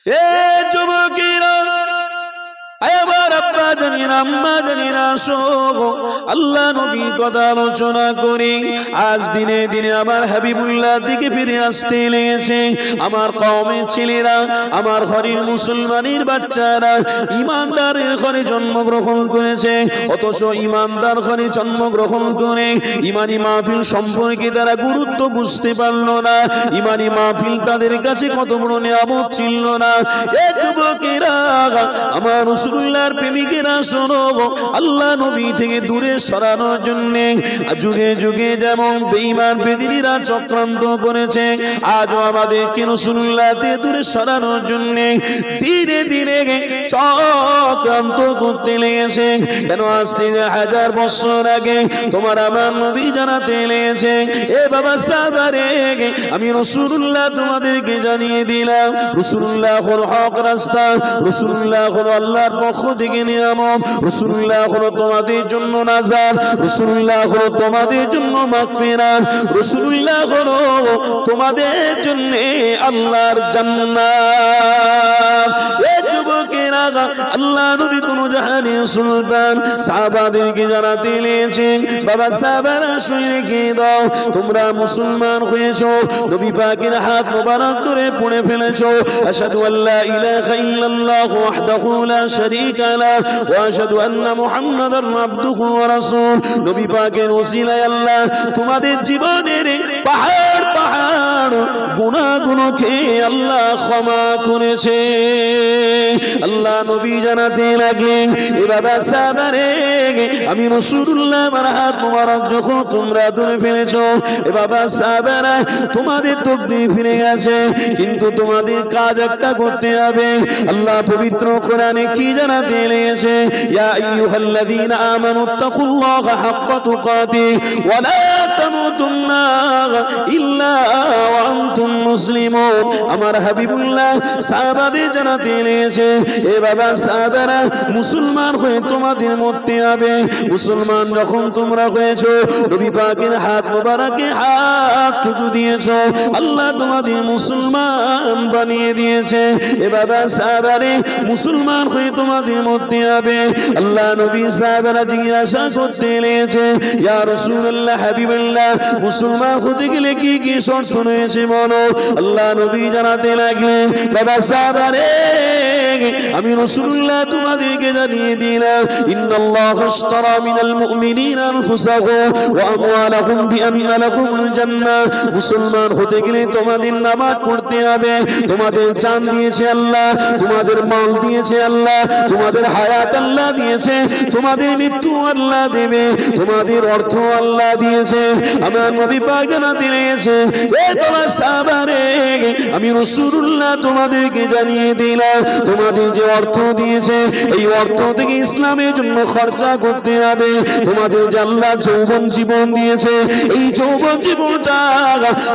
এ যুবকেরা, আমার আব্বা জানেন, আম্মা জানেন, আসো আল্লাহ নবীর কথা আলোচনা করি। আজ দিনে দিনে আমার হাবিবুল্লাহ দিকে ফিরে আসতে লেগেছে। আমার কওমের ছেলেরা, আমার ঘরের মুসলমানের বাচ্চারা ইমানদারের ঘরে জন্মগ্রহণ করেছে, অথচ ইমানদার ঘরে জন্মগ্রহণ করে ইমানি মাহফিল সম্পর্কে তারা গুরুত্ব বুঝতে পারলো না। ইমানি মাহফিল তাদের কাছে কত বড় নিয়ামত ছিল না। এ যুবকেরা, আমার রাসূলুল্লাহর প্রেমিকেরা শোনো, আল্লাহ নবী থেকে দূরে সরানোর জন্য যুগে যুগে যেমন বেঈমান বেদিনীরা চক্রান্ত করেছে, আজও আমাদেরকে রাসূলুল্লাহ থেকে দূরে সরানোর জন্য ধীরে ধীরে চক্রান্ত করতে লেগেছে। কেন আজ থেকে 1000 বছর আগে তোমার আমার নবী জানাতে লেগেছে, এ বাবা সাহাবারে, আমি রাসূলুল্লাহ তোমাদেরকে জানিয়ে দিলাম, রাসূলুল্লাহ হলো হক রাস্তা, রাসূলুল্লাহ হলো আল্লাহর পক্ষ থেকে নিয়ামত, রাসূলুল্লাহ হলো তোমাদের জন্য নাজাত, রাসূলুল্লাহ হলো তোমাদের জন্য মাগফিরাত, রাসূলুল্লাহ হলো তোমাদের জন্য আল্লাহর জান্নাত। এ যুবকেরা, আল্লাহ নবী দুনো জাহানের সুলতান সাহাবাদেরকে জানাতে লেগেছেন, বাবা সাহাবারা শুনে রেখে দাও, তোমরা মুসলমান হয়েছো, নবী পাকের হাত মোবারক ধরে পড়ে ফেলেছো, আশহাদু আল্লা ইলাহা ইল্লাল্লাহু ওয়াহদাহু লা শারীকা লাহু ওয়া আশহাদু আন্না মুহাম্মাদার আবদুহু ওয়া রাসূলুহু। নবী পাকের ওসিলায় আল্লাহ তোমাদের জীবনের পাহাড় পাহাড় গুনাহগুলোকে আল্লাহ ক্ষমা করেছে। আল্লাহ নবী জানাতে লাগলেন, এ বাবা সাহাবারে, আমি রাসূলুল্লাহ আমার হাত মোবারক যখন তোমরা ধরে ফেলেছো, এ বাবা সাহাবারা, তোমাদের তাকদীর ফিরে গেছে, কিন্তু তোমাদের কাজ একটা করতে হবে। আল্লাহ পবিত্র কোরআনে কি জানাতে লেগেছে, ইয়া আইয়ুহাল্লাযীনা আমানুত্তাকুল্লাহা হাক্কা তুকাতিহি ওয়া লা তামুতুন্না ইল্লা ওয়া আনতুম মুসলিমুন। আমার হাবিবুল্লাহ সাহাবাদের জানাতে লেগেছে, এ বাবা সাহাবারা, মুসলমান হয়ে তোমাদের মরতে হবে। মুসলমান যখন তোমরা হয়েছো, নবী পাকের হাত মোবারকে হাতটুকু দিয়েছো, আল্লাহ তোমাদের মুসলমান বানিয়ে দিয়েছে। এ বাবা সাহাবারে, মুসলমান হয়ে তোমাদের মরতে হবে। আল্লাহ নবী সাহাবারা জিজ্ঞাসা করতে লেগেছে, ইয়া রাসূলুল্লাহ, হাবিবাল্লাহ, মুসলমান হতে গেলে কি কি শর্ত রয়েছে বলো। আল্লাহ নবী জানাতে লাগলেন, বাবা সাহাবারে, আমি রাসূলুল্লাহ তোমাদেরকে জানিয়ে দিলাম, ইন্নাল্লাহা আশতারা মিনাল মুমিনিনা আনফুসাহুম ওয়া আমওয়ালাহুম বিআন্না লাহুমুল জান্নাহ। মুসলমান হতে গেলে তোমাদের নামাজ পড়তে হবে। তোমাদের জান দিয়েছে আল্লাহ, তোমাদের মাল দিয়েছে আল্লাহ, তোমাদের হায়াত আল্লাহ দিয়েছে, তোমাদের মৃত্যু আল্লাহ দেবে, তোমাদের অর্থ আল্লাহ দিয়েছে। আমার নবী পাক জানাতে লেগেছে, এ তোমার সাহাবারে, আমি রাসূলুল্লাহ তোমাদেরকে জানিয়ে দিলাম, তোমাদের যে অর্থ দিয়েছে, এই অর্থ থেকে ইসলামের জন্য খরচা করতে হবে। তোমাদের যে আল্লাহ যৌবন জীবন দিয়েছে, এই যৌবন জীবনটা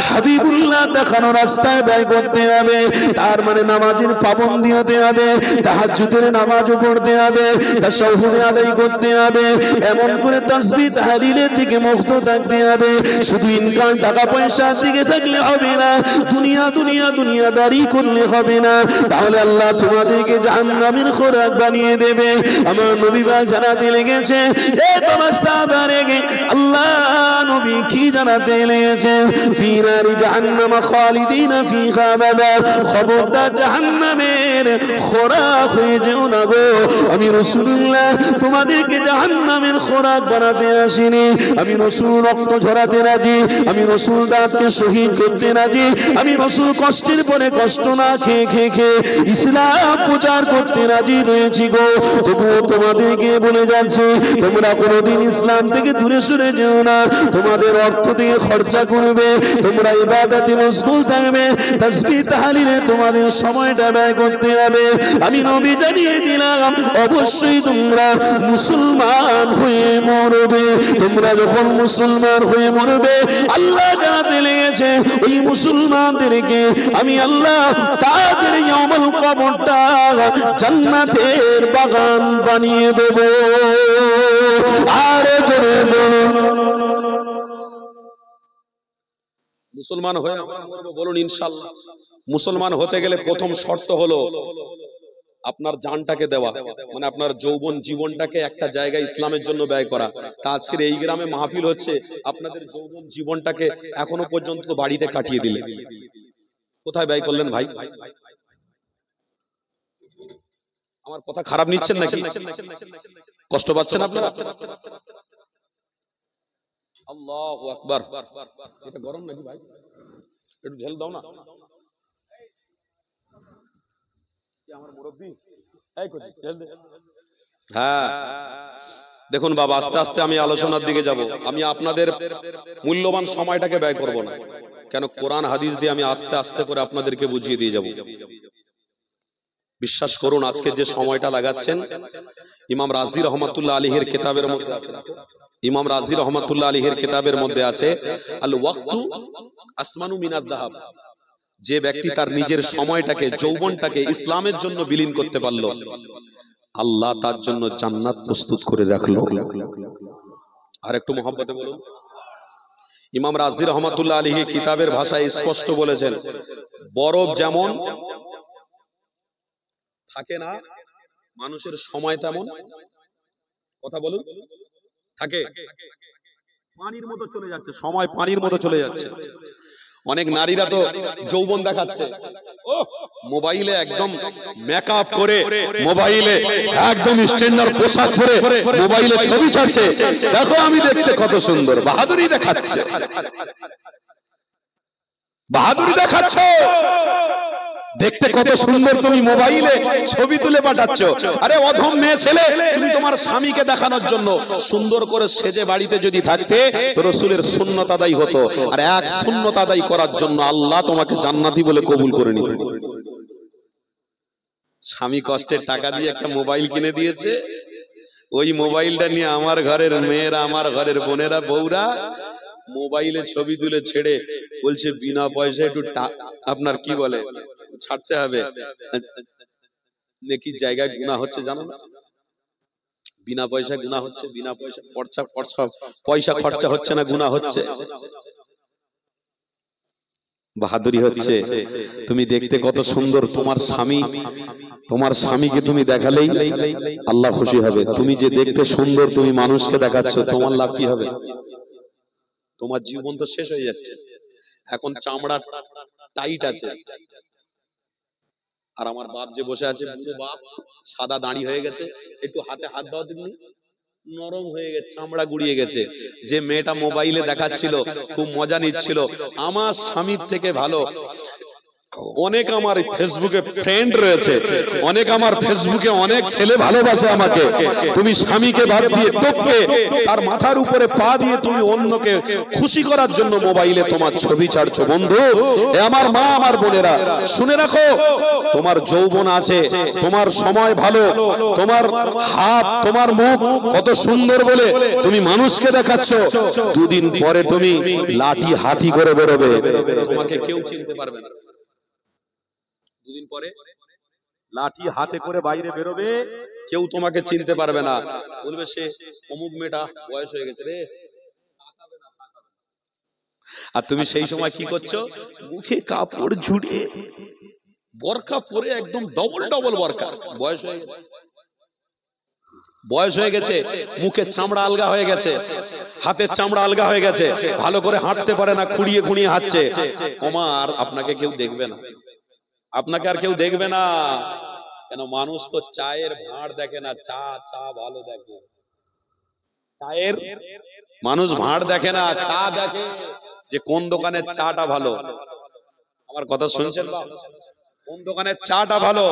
হাবিবুল্লাহ দেখানো রাস্তায় ব্যয় করতে হবে। তার মানে নামাজের পাবন্দি হতে হবে, তাহাজ্জুদের নামাজও পড়তে হবে, তাশাহুদ আদায় করতে হবে, এমন করে তাসবিহ তাহলিলের দিকে মুক্ত থাকতে হবে। শুধু ইনকাম টাকা পয়সার দিকে থাকলে হবে না, দুনিয়া দুনিয়া দুনিয়াদারি করলে হবে না, তাহলে আল্লাহ তোমাদেরকে জাহান্নামের খোরাক বানিয়ে দেবে। আমার নবী পাক জানাতে লেগেছে, এ বাবা সাহাবারে, আল্লাহ নবী কি জানাতে লেগেছে, ফি নারি জাহান্নাম খালিদিনা ফিহা আবাদা। খবরদার জাহান্নামের খোরাক হয়ে যেও না গো। আমি রাসূলুল্লাহ তোমাদেরকে জাহান্নামের খোরাক বানাতে আসিনি। আমি রাসূল রক্ত ঝরাতে রাজি, আমি রাসূল দাঁতকে শহীদ করতে রাজি, আমি রাসূল কষ্টের পরে কষ্ট না খেয়ে খেয়ে খেয়ে ইসলাম প্রচার করতে রাজি রয়েছি গো। তবুও তোমাদেরকে বলে যাচ্ছে, তোমরা কোনোদিন ইসলাম থেকে দূরে সরে যেও না। তোমাদের অর্থ থেকে খরচা করবে, তোমরা ইবাদতে মশগুল থাকবে, তাসবিহ তাহলিলে তোমাদের সময়টা ব্যয় করতে হবে। আমি নবী জানিয়ে দিলাম, অবশ্যই তোমরা মুসলমান হয়ে মরবে। তোমরা যখন মুসলমান হয়ে মরবে, আল্লাহ জানাতে লেগেছে, ওই মুসলমানদেরকে আমি আল্লাহ তাদের ইয়াউমুল কবরটা জান্নাতের বাগান বানিয়ে দেব। আর জোরে বলুন, মুসলমান হয়ে আমরা মরব, বলুন ইনশাআল্লাহ। মুসলমান হতে গেলে প্রথম শর্ত হলো আপনার জানটাকে দেওয়া, মানে আপনার যৌবন জীবনটাকে একটা জায়গায় ইসলামের জন্য ব্যয় করা। তা আজকের এই গ্রামে মাহফিল হচ্ছে, আপনাদের যৌবন জীবনটাকে এখনো পর্যন্ত বাড়িতে কাটিয়ে দিলে, কোথায় ব্যয় করলেন ভাই? আমার কথা খারাপ নিচ্ছেন নাকি? কষ্ট পাচ্ছেন আপনারা? আল্লাহু আকবার। এটা গরম নাকি ভাই? একটু ঢেল দাও না। আমার মুরব্বি এই কই ঢেল দে। হ্যাঁ দেখুন বাবা, আস্তে আস্তে আমি আলোচনার দিকে যাব। আমি আপনাদের মূল্যবান সময়টাকে ব্যয় করব না, কেন কোরআন হাদিস দিয়ে আমি আস্তে আস্তে করে আপনাদেরকে বুঝিয়ে দিয়ে যাব। বিশ্বাস করুন, আজকে যে সময়টা লাগাচ্ছেন, ইমাম রাজি রহমাতুল্লাহ আলাইহির কিতাবের মধ্যে আছে, ইমাম রাজি রহমাতুল্লাহ আলাইহির কিতাবের মধ্যে আছে আল ওয়াক্তু আসমানু মিনাদ যাহাব। যে ব্যক্তি তার নিজের সময়টাকে, যৌবনটাকে ইসলামের জন্য বিলীন করতে পারলো, আল্লাহ তার জন্য জান্নাত প্রস্তুত করে রাখলো। আর একটু মহব্বতে বলুন। ইমাম রাজি রহমাতুল্লাহ আলাইহি কিতাবের ভাষায় স্পষ্ট বলেছেন, বরফ যেমন থাকে না, মানুষের সময় তেমন, কথা বলুন, থাকে, পানির মতো চলে যাচ্ছে, সময় পানির মতো চলে যাচ্ছে। অনেক নারীরা তো যৌবন দেখাচ্ছে, ও মোবাইলে একদম মেকআপ করে, মোবাইলে একদম স্ট্যান্ডার্ড পোশাক পরে মোবাইলে ছবি ছাড়ছে, দেখো আমি দেখতে কত সুন্দর, বাহাদুরি দেখাচ্ছে, বাহাদুরি দেখাচ্ছ, দেখতে কত সুন্দর, তুমি মোবাইলে ছবি তুলে পাঠাচ্ছ। আরে অধম মেয়ে ছেলে, তুমি তোমার স্বামীকে দেখানোর জন্য সুন্দর করে সেজে বাড়িতে যদি থাকতে, তো রাসূলের সুন্নাত আদায় হতো। আর এক সুন্নাত আদায় করার জন্য আল্লাহ তোমাকে জান্নাতি বলে কবুল করে নিতেন। স্বামী কষ্টের টাকা দিয়ে একটা মোবাইল কিনে দিয়েছে, ওই মোবাইলটা নিয়ে আমার ঘরের মেয়েরা, আমার ঘরের বোনেরা, বউরা মোবাইলে ছবি তুলে ছেড়ে বলছে বিনা পয়সায় একটু আপনার কি বলে ছাড়তে হবে, নেকি জায়গায় গুনাহ হচ্ছে জানো না? বিনা পয়সা গুনাহ হচ্ছে, বিনা পয়সা পয়সা খরচা হচ্ছে না, গুনাহ হচ্ছে। বাহাদুরি হচ্ছে, তুমি দেখতে কত সুন্দর, তোমার স্বামী, তোমার স্বামীকে তুমি দেখালেই আল্লাহ খুশি হবে। তুমি যে দেখতে সুন্দর, তুমি মানুষকে দেখাচ্ছ, তোমার লাভ কি হবে? তোমার জীবন তো শেষ হয়ে যাচ্ছে। এখন চামড়া টাইট আছে, আর আমার বাপ যে বসে আছে, বুড়ো বাপ, সাদা দাড়ি হয়ে গেছে, একটু হাতে হাত দাও তুমি, নরম হয়ে গেছে, চামড়া গুড়িয়ে গেছে। যে মেয়েটা মোবাইলে দেখাচ্ছিল, খুব মজা নিচ্ছিল, আমার স্বামীর থেকে ভালো অনেক আমার ফেসবুকে ফ্রেন্ড রয়েছে, অনেক আমার ফেসবুকে অনেক ছেলে ভালোবাসে আমাকে, তুমি স্বামীকে বাদ দিয়ে টপকে তার মাথার উপরে পা দিয়ে তুমি অন্যকে খুশি করার জন্য মোবাইলে তোমার ছবি ছাড়ছো। বন্ধু, এ আমার মা, আমার বোনেরা, শুনে রাখো, তোমার যৌবন আছে, তোমার সময় ভালো, তোমার হাত, তোমার মুখ কত সুন্দর বলে তুমি মানুষকে দেখাচ্ছ, দুদিন পরে তুমি লাঠি হাতি করে বেরোবে, তোমাকে কেউ চিনতে পারবে না। দুদিন পরে লাঠি হাতে করে বাইরে বেরোবে, কেউ তোমাকে চিনতে পারবে না, বলবে সে অমুক মেয়েটা, বয়স হয়ে গেছে রে। আর তুমি সেই সময় কি করছো? মুখে কাপড় ঝুড়িয়ে বরকা পরে, একদম ডবল ডবল বরকা, বয়স হয়ে গেছে, বয়স হয়ে গেছে, মুখের চামড়া আলগা হয়ে গেছে, হাতের চামড়া আলগা হয়ে গেছে, ভালো করে হাঁটতে পারে না, খুঁড়িয়ে খুঁড়িয়ে হাঁটছে। ওমা, আর আপনাকে কেউ দেখবে না, আপনাকে আর কেউ দেখবে না। কেন? মানুষ তো চায়ের ভাঁড় দেখে না, চা চা ভালো দেখে, চায়ের মানুষ ভাঁড় দেখে না, চা দেখে যে কোন দোকানের চাটা ভালো। আমার কথা শুনছেন? কোন দোকানের চাটা ভালো?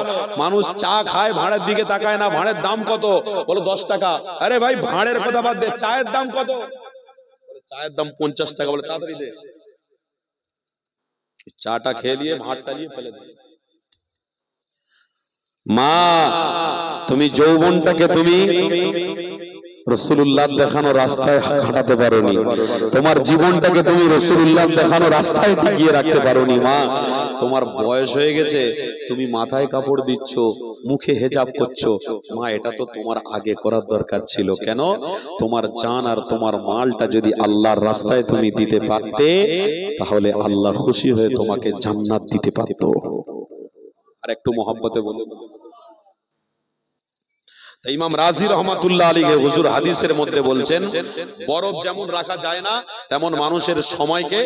মানুষ চা খায়, ভাঁড়ের দিকে তাকায় না, ভাঁড়ের দাম কত, বলো 10 টাকা। আরে ভাই, ভাঁড়ের কথা বাদ দে, চায়ের দাম কত? চায়ের দাম 50 টাকা। বলে তাড়াতাড়ি দে। চাটা খেয়ে দিয়ে ভাঁড়টা নিয়ে ফেলে দে। মা, তুমি যৌবনটাকে তুমি রাসূলুল্লাহ দেখানো রাস্তায় হাঁটাতে পারোনি, তোমার জীবনটাকে তুমি রাসূলুল্লাহ দেখানো রাস্তায় টিকিয়ে রাখতে পারোনি। মা, তোমার বয়স হয়ে গেছে, তুমি মাথায় কাপড় দিচ্ছ, মুখে হেজাব করছো, মা এটা তো তোমার আগে করার দরকার ছিল। কেন? তোমার জান আর তোমার মালটা যদি আল্লাহর রাস্তায় তুমি দিতে পারতে, তাহলে আল্লাহ খুশি হয়ে তোমাকে জান্নাত দিতে পারতো। আর একটু মহব্বতে বলো। ইমাম রাজি রহমাতুল্লাহ আলাইহি হুজুর হাদিসের মধ্যে বলছেন, বরফ যেমন রাখা যায় না, তেমন মানুষের সময়কে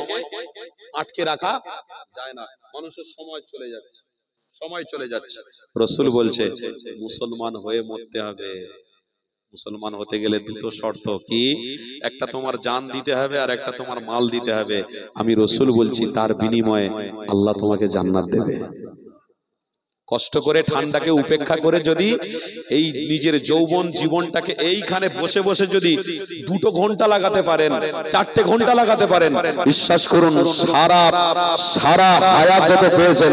আটকে রাখা যায় না। মানুষের সময় চলে যাচ্ছে, সময় চলে যাচ্ছে। রাসূল বলছে মুসলমান হয়ে মরতে হবে। মুসলমান হতে গেলে দুটো শর্ত, কি? একটা তোমার জান দিতে হবে, আর একটা তোমার মাল দিতে হবে। আমি রাসূল বলছি তার বিনিময়ে আল্লাহ তোমাকে জান্নাত দেবে। কষ্ট করে ঠান্ডাকে উপেক্ষা করে যদি এই নিজের যৌবন জীবনটাকে এইখানে বসে বসে যদি 2 ঘন্টা লাগাতে পারেন, 4 ঘন্টা লাগাতে পারেন, বিশ্বাস করুন সারা হায়াত যত পেয়েছেন,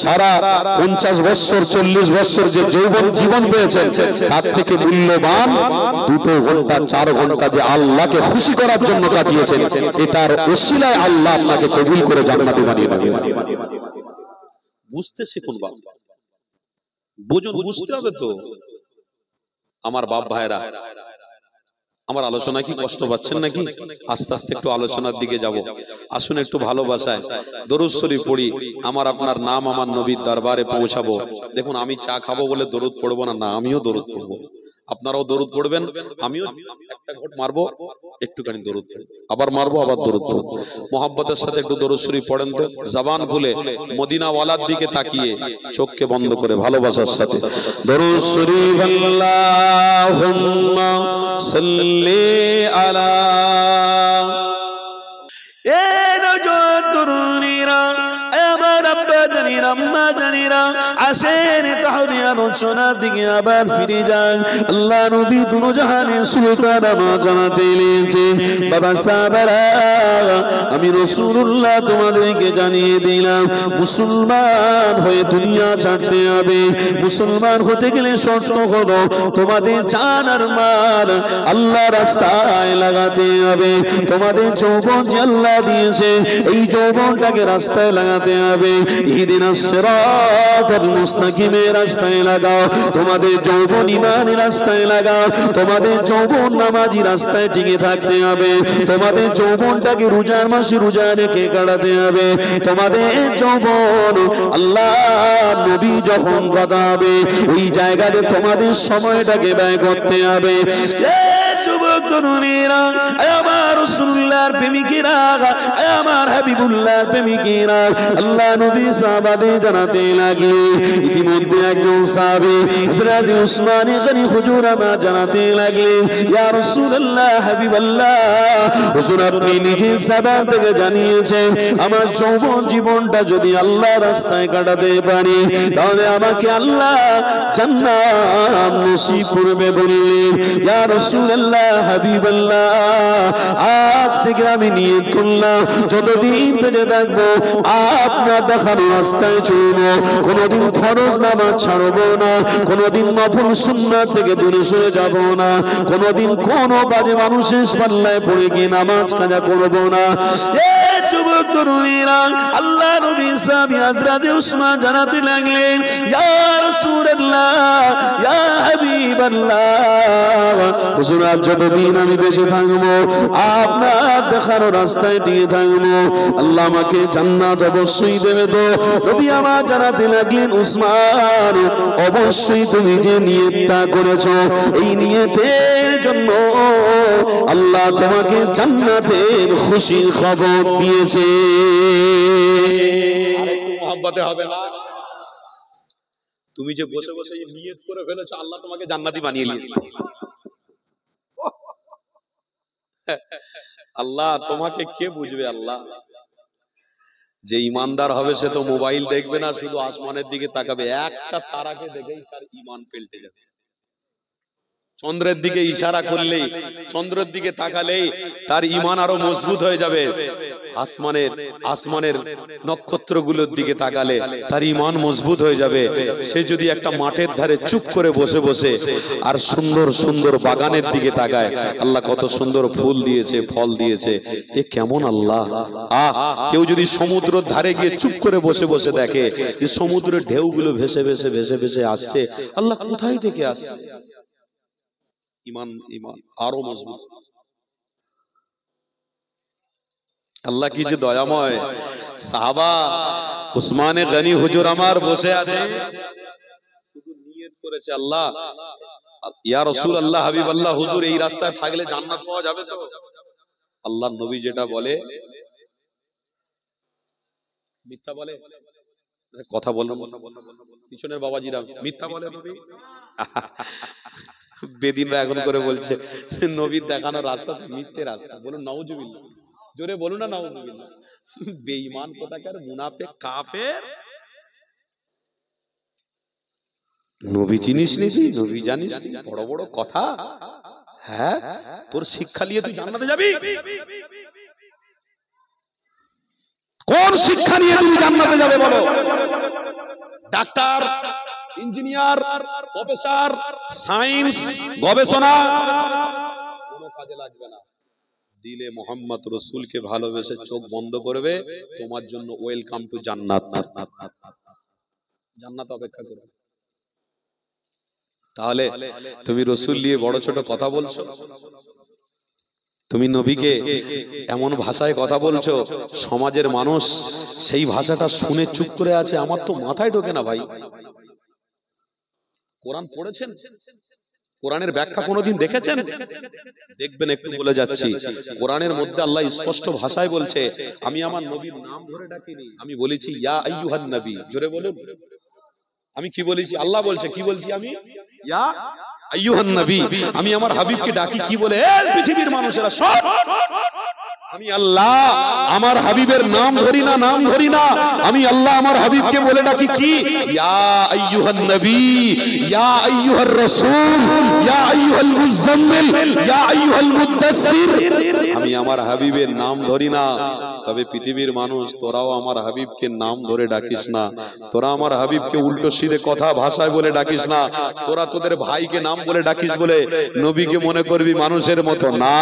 সারা 50 বছর 40 বছর যে যৌবন জীবন পেয়েছেন, তার থেকে মূল্যবান 2 ঘন্টা 4 ঘন্টা যে আল্লাহকে খুশি করার জন্য কাটিয়েছেন, এটার ওসিলায় আল্লাহ আপনাকে কবুল করে জান্নাতে বানিয়ে দেবেন। বুঝতে শিখুন বাবা, বুঝুন, বুঝতে হবে তো। আমার বাপ ভাইরা, আমার আলোচনা কি কষ্ট পাচ্ছেন নাকি? আস্তে আস্তে একটু আলোচনার দিকে যাব। আসুন একটু ভালোবাসায় দরুদ শরীফ পড়ি, আমার আপনার নাম আমার নবীর দরবারে পৌঁছাবো। দেখুন, আমি চা খাবো বলে দরুদ পড়বো না, আমিও দরুদ পড়বো, আপনারাও দরুদ পড়বেন, আমিও একটা ঘট মারবো, একটুখানি দরুদ পড়বো, আবার মারবো, আবার দরুদ পড়বো। মোহাব্বতের সাথে একটু দরুদ শরীফ পড়েন তো, জবান খুলে মদিনা ওয়ালার দিকে তাকিয়ে, চোখকে বন্ধ করে ভালোবাসার সাথে দরুদ শরীফ। আল্লাহুম্মা সাল্লি আলা এ নজর তরুণীরা, আমার আব্বা জানিরা, আম্মা জানিরা, আসেন তাহলে আলোচনার দিকে আবার ফিরে যান। আল্লাহ নবী দুনো জাহানের সুলতান আমার জানাতে এলেছেন, বাবা সাহাবারা, আমি রাসূলুল্লাহ তোমাদেরকে জানিয়ে দিলাম, মুসলমান হয়ে দুনিয়া ছাড়তে হবে। মুসলমান হতে গেলে শর্ত হলো তোমাদের জান আর মাল আল্লাহ রাস্তায় লাগাতে হবে। তোমাদের যৌবন যে আল্লাহ দিয়েছে, এই যৌবনটাকে রাস্তায় লাগাতে হবে। ইহদিনাস সিরাতাল মুস্তাকিমের রাস্তায় লাগাও, তোমাদের যৌবন ইমানের রাস্তায় লাগাও, তোমাদের যৌবন নামাজি রাস্তায় টিকে থাকতে হবে। তোমাদের যৌবনটাকে রোজার মাসে রোজা রেখে কাটাতে হবে। তোমাদের যৌবন আল্লাহ নবী যখন কথা হবে, ওই জায়গাতে তোমাদের সময়টাকে ব্যয় করতে হবে। যুবক তরুণীরা, আমার রাসূলুল্লাহর প্রেমিকেরা, আমার হাবিবুল্লাহর প্রেমিকেরা, আল্লাহ নবী সাহাবাদের জানাতে লাগলেন। ইতিমধ্যে একজন সাহাবী হযরত উসমান গনি হুজুর আমার জানাতে লাগলেন, ইয়া রাসূলুল্লাহ, হাবিবাল্লাহ, হুজুর আপনি নিজে সাহাবা থেকে জানিয়েছেন, আমার যৌবন জীবনটা যদি আল্লাহ রাস্তায় কাটাতে পারি, তাহলে আমাকে আল্লাহ জান্নাত নসিব করবে বললেন। ইয়া রাসূলুল্লাহ, হাবিবাল্লাহ, আজ থেকে আমি নিয়ত করলাম, যতদিন বেঁচে থাকবো আপনার দেখানো রাস্তায় চলবো, কোনোদিন ফরজ নামাজ ছাড়বো না, কোনোদিন নফল সুন্নাত থেকে দূরে সরে যাব না, কোনোদিন কোনো বাজে মানুষের পাল্লায় পড়ে গিয়ে নামাজ কাজা করবো না। যুবক তরুণীরা, আল্লাহ নবী সাহাবী হযরত উসমান জানাতে লাগলেন, ইয়া রাসূলুল্লাহ, ইয়া হাবিবাল্লাহ, হুজুর যতদিন আমি বেঁচে থাকবো আপনার দেখানো রাস্তায় টিকে থাকবো, আল্লাহ আমাকে জান্নাত অবশ্যই দেবে তো? নবী আমার জানাতে লাগলেন, উসমান, অবশ্যই তুমি যে নিয়তটা করেছো, এই নিয়তের জন্য আল্লাহ তোমাকে জান্নাতের খুশির খবর দিয়েছে। আরেকটু মহব্বতে হবে না? তুমি যে বসে বসে নিয়ত করে ফেলেছো, আল্লাহ তোমাকে জান্নাতি বানিয়ে নিল। আল্লাহ তোমাকে কে বুঝবে? আল্লাহ যে ইমানদার হবে সে তো মোবাইল দেখবে না, শুধু আসমানের দিকে তাকাবে, একটা তারাকে দেখেই তার ইমান পেল্টে যাবে। চন্দ্রের দিকে ইশারা করলেই, চন্দ্রের দিকে তাকালেই তার ঈমান আরো মজবুত হয়ে যাবে। আসমানের নক্ষত্রগুলোর দিকে তাকালে তার ঈমান মজবুত হয়ে যাবে। সে যদি একটা মাঠের ধারে চুপ করে বসে বসে আর সুন্দর সুন্দর বাগানের দিকে তাকায়, আল্লাহ কত সুন্দর ফুল দিয়েছে, ফল দিয়েছে, এ কেমন আল্লাহ। কেউ যদি সমুদ্রের ধারে গিয়ে চুপ করে বসে বসে দেখে যে সমুদ্রের ঢেউগুলো ভেসে ভেসে ভেসে ভেসে আসছে, আল্লাহ কোথায় থেকে আসছে, ঈমান আরো মজবুত। আল্লাহ কি যে দয়াময়। সাহাবা উসমানে গনি হুজুর আমার বসে আছে, শুধু নিয়ত করেছে, আল্লাহ ইয়া রাসূলুল্লাহ হাবিবাল্লাহ হুজুর এই রাস্তায় থাকলে জান্নাত পাওয়া যাবে তো? আল্লাহর নবী যেটা বলে মিথ্যা বলে? কথা বললাম, পিছনের বাবাজিরা মিথ্যা বলে নবী? বেদিনরা এখন করে বলছে নবীর দেখানো রাস্তা মিথ্যে রাস্তা। বলুন নাউজুবিল্লাহ, জোরে বলুন না নাউজুবিল্লাহ। বেঈমান কোথাকার, মুনাফিক, কাফের। নবী চিনিস নি তুই? নবী জানিস নি? বড় বড় কথা। হ্যাঁ, তোর শিক্ষা নিয়ে তুই জান্নাতে যাবি? কোন শিক্ষা নিয়ে তুমি জান্নাতে যাবে বলো? ডাক্তার, ইঞ্জিনিয়ার, প্রফেসর, সায়েন্স, গবেষণা কোনো কাজে লাগবে না। দিলে মোহাম্মদ রসুলকে ভালোবেসে চোখ বন্ধ করবে, তোমার জন্য ওয়েলকাম টু জান্নাত। জান্নাত অপেক্ষা করবে। তাহলে তুমি রসুল নিয়ে বড় ছোট কথা বলছো, তুমি নবীকে এমন ভাষায় কথা বলছো, সমাজের মানুষ সেই ভাষাটা শুনে চুপ করে আছে। আমার তো মাথায় ঢোকে না ভাই। কোরআন পড়েছেন? কোরআনের ব্যাখ্যা কোনোদিন দেখেছেন? দেখবেন, একটু বলে যাচ্ছি। কোরআনের মধ্যে আল্লাহ স্পষ্ট ভাষায় বলছে, আমি আমার নবীর নাম ধরে ডাকিনি, আমি বলেছি ইয়া আইয়ুহান নবী। জোরে বলুন, আমি কি বলেছি? আল্লাহ বলছে, কি বলছি আমি? ইয়া আইয়ুহান নবী। আমি আমার হাবিবকে ডাকি কি বলে? পৃথিবীর মানুষেরা সব, আমি আল্লাহ আমার হাবিবের নাম ধরি না, নাম ধরি না। আমি আল্লাহ আমার হাবিবকে বলে ডাকি কি? ইয়া আইয়ুহান নবী, ইয়া আইয়ুহার রাসূল, ইয়া আইয়ুহাল মুজাম্মিল, ইয়া আইয়ুহাল মুদাসসির। আমি আমার হাবিবের নাম ধরি না। তবে পৃথিবীর মানুষ, তোরাও আমার হাবিবকে নাম ধরে ডাকিস না। তোরা আমার হাবিবকে উল্টো সিধে কথা ভাষায় বলে ডাকিস না। তোরা তোদের ভাইকে নাম বলে ডাকিস বলে নবীকে মনে করবি মানুষের মতো না।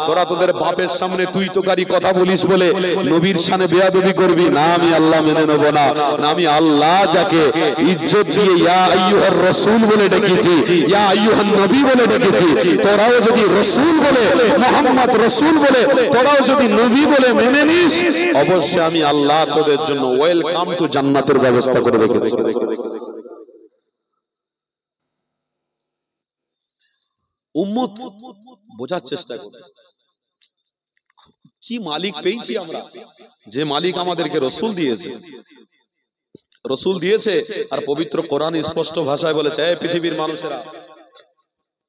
তোরা তোদের বাপের সামনে তুই তোকারি কথা বলিস বলে নবীর সামনে বেয়াদবি করবি না। আমি আল্লাহ মেনে নেব না। আমি আল্লাহ যাকে ইজ্জত দিয়ে ইয়া আইয়ুহার রাসূল বলে ডেকেছি, ইয়া আইয়ুহান নবী বলে ডেকেছি, তোরাও যদি রাসূল বলে, মুহাম্মদ রাসূল বলে, তোরাও যদি নবী বলে মেনে নিস, অবশ্যই আমি আল্লাহ তোদের জন্য ওয়েলকাম টু জান্নাতের ব্যবস্থা করে রেখেছি। উম্মত বোঝার চেষ্টা করবে, কি মালিক পেয়েছি আমরা, যে মালিক আমাদেরকে রসুল দিয়েছে। রসুল দিয়েছে আর পবিত্র কোরআন স্পষ্ট ভাষায় বলেছে, এই পৃথিবীর মানুষেরা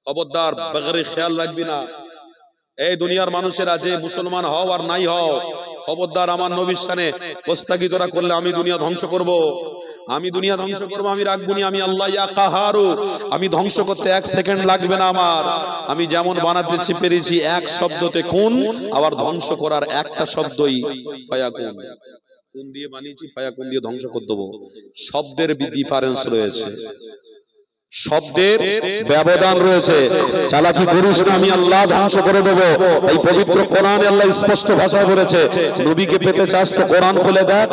খবরদার, বেগরে খেয়াল রাখবি না। এই দুনিয়ার মানুষেরা, যে মুসলমান হও আর নাই হও, খবরদার আমার নবীর শানে প্রস্তাবিতরা করলে আমি দুনিয়া ধ্বংস করব। আমি দুনিয়া ধ্বংস করব, আমি রাখবো না। আমি আল্লাহ ইয়া কাহারু, আমি ধ্বংস করতে 1 সেকেন্ড লাগবে না আমার। আমি যেমন বানাতে পেরেছি এক শব্দতে কোন, আবার ধ্বংস করার একটা শব্দই ফায়াকুন। কোন দিয়ে বানিয়েছি, ফায়াকুন দিয়ে ধ্বংস করে দেবো। শব্দের ডিফারেন্স রয়েছে, শব্দের ব্যবধান রয়েছে। চালাকি করিস না, আমি আল্লাহ ধ্বংস করে দেব। এই পবিত্র কোরআনে আল্লাহ স্পষ্ট ভাষায় বলেছে, নবীকে পেতে চাস তো কোরআন খুলে দেখ।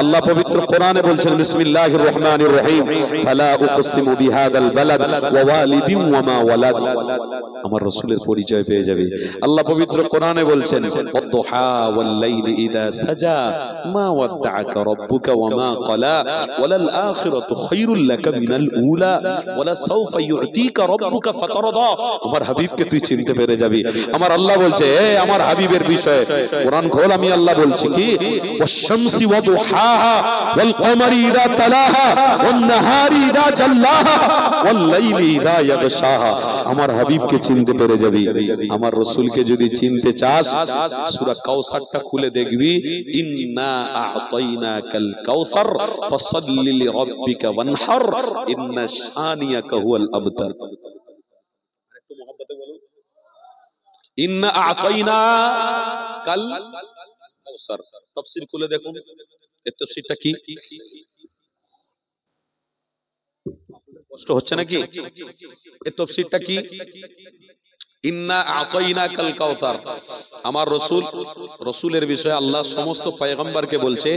আল্লাহ পবিত্র কোরআনে বলছেন, বিসমিল্লাহির রহমানির রহিম, ফালা উকসিমু বিহাদাল বালাদ ওয়া ওয়ালিদিন ওয়া মা ওয়ালাদ। আমার রাসূলের পরিচয় পেয়ে যাবে। আল্লাহ পবিত্র কোরআনে বলছেন, ওয়াদ-দুহা ওয়াল লাইলি ইযা সাজা মা ওয়াদ্দাআকা রাব্বুকা ওয়া মা ক্বালা ওয়ালাল আখিরাতু খায়রুল লাকা মিনাল উলা ওয়ালা সাওফা ইউতিকা রাব্বুকা ফাতারদা। আমার হাবিবকে তুই চিনতে পেরে যাবি। আমার আল্লাহ বলছে, এই আমার হাবিবের বিষয়ে কোরআন খোল। আমি আল্লাহ বলছি কি, ওয়াশ-শামসি ওয়াদুহাহা ওয়াল কমারি ইযা তালাহা ওয়ান নাহারি ইযা জাল্লাহা ওয়াল লাইলি ইযা ইয়াগশাহা। আমার হাবিবকে চিনতে পেরে যাবি। আমার রাসূলকে যদি চিনতে চাস, সূরা কাউসারটা খুলে দেখবি, ইন্না আ'তাইনাকাল কাউসার ফাসাল্লি লিরাব্বিকা ওয়ানহার ইন্না শানিয়াকা হুয়াল আবতার। একটু ইন্না আতাইনা কাল কাউসার, তাফসীর খুলে দেখুন এর তাফসীরটা কি। কষ্ট হচ্ছে নাকি? এর তাফসীরটা কি? ইন্না আতাইনা কাল কাউসার। আমার রসুলের বিষয়ে আল্লাহ সমস্ত পয়গম্বরকে বলছে,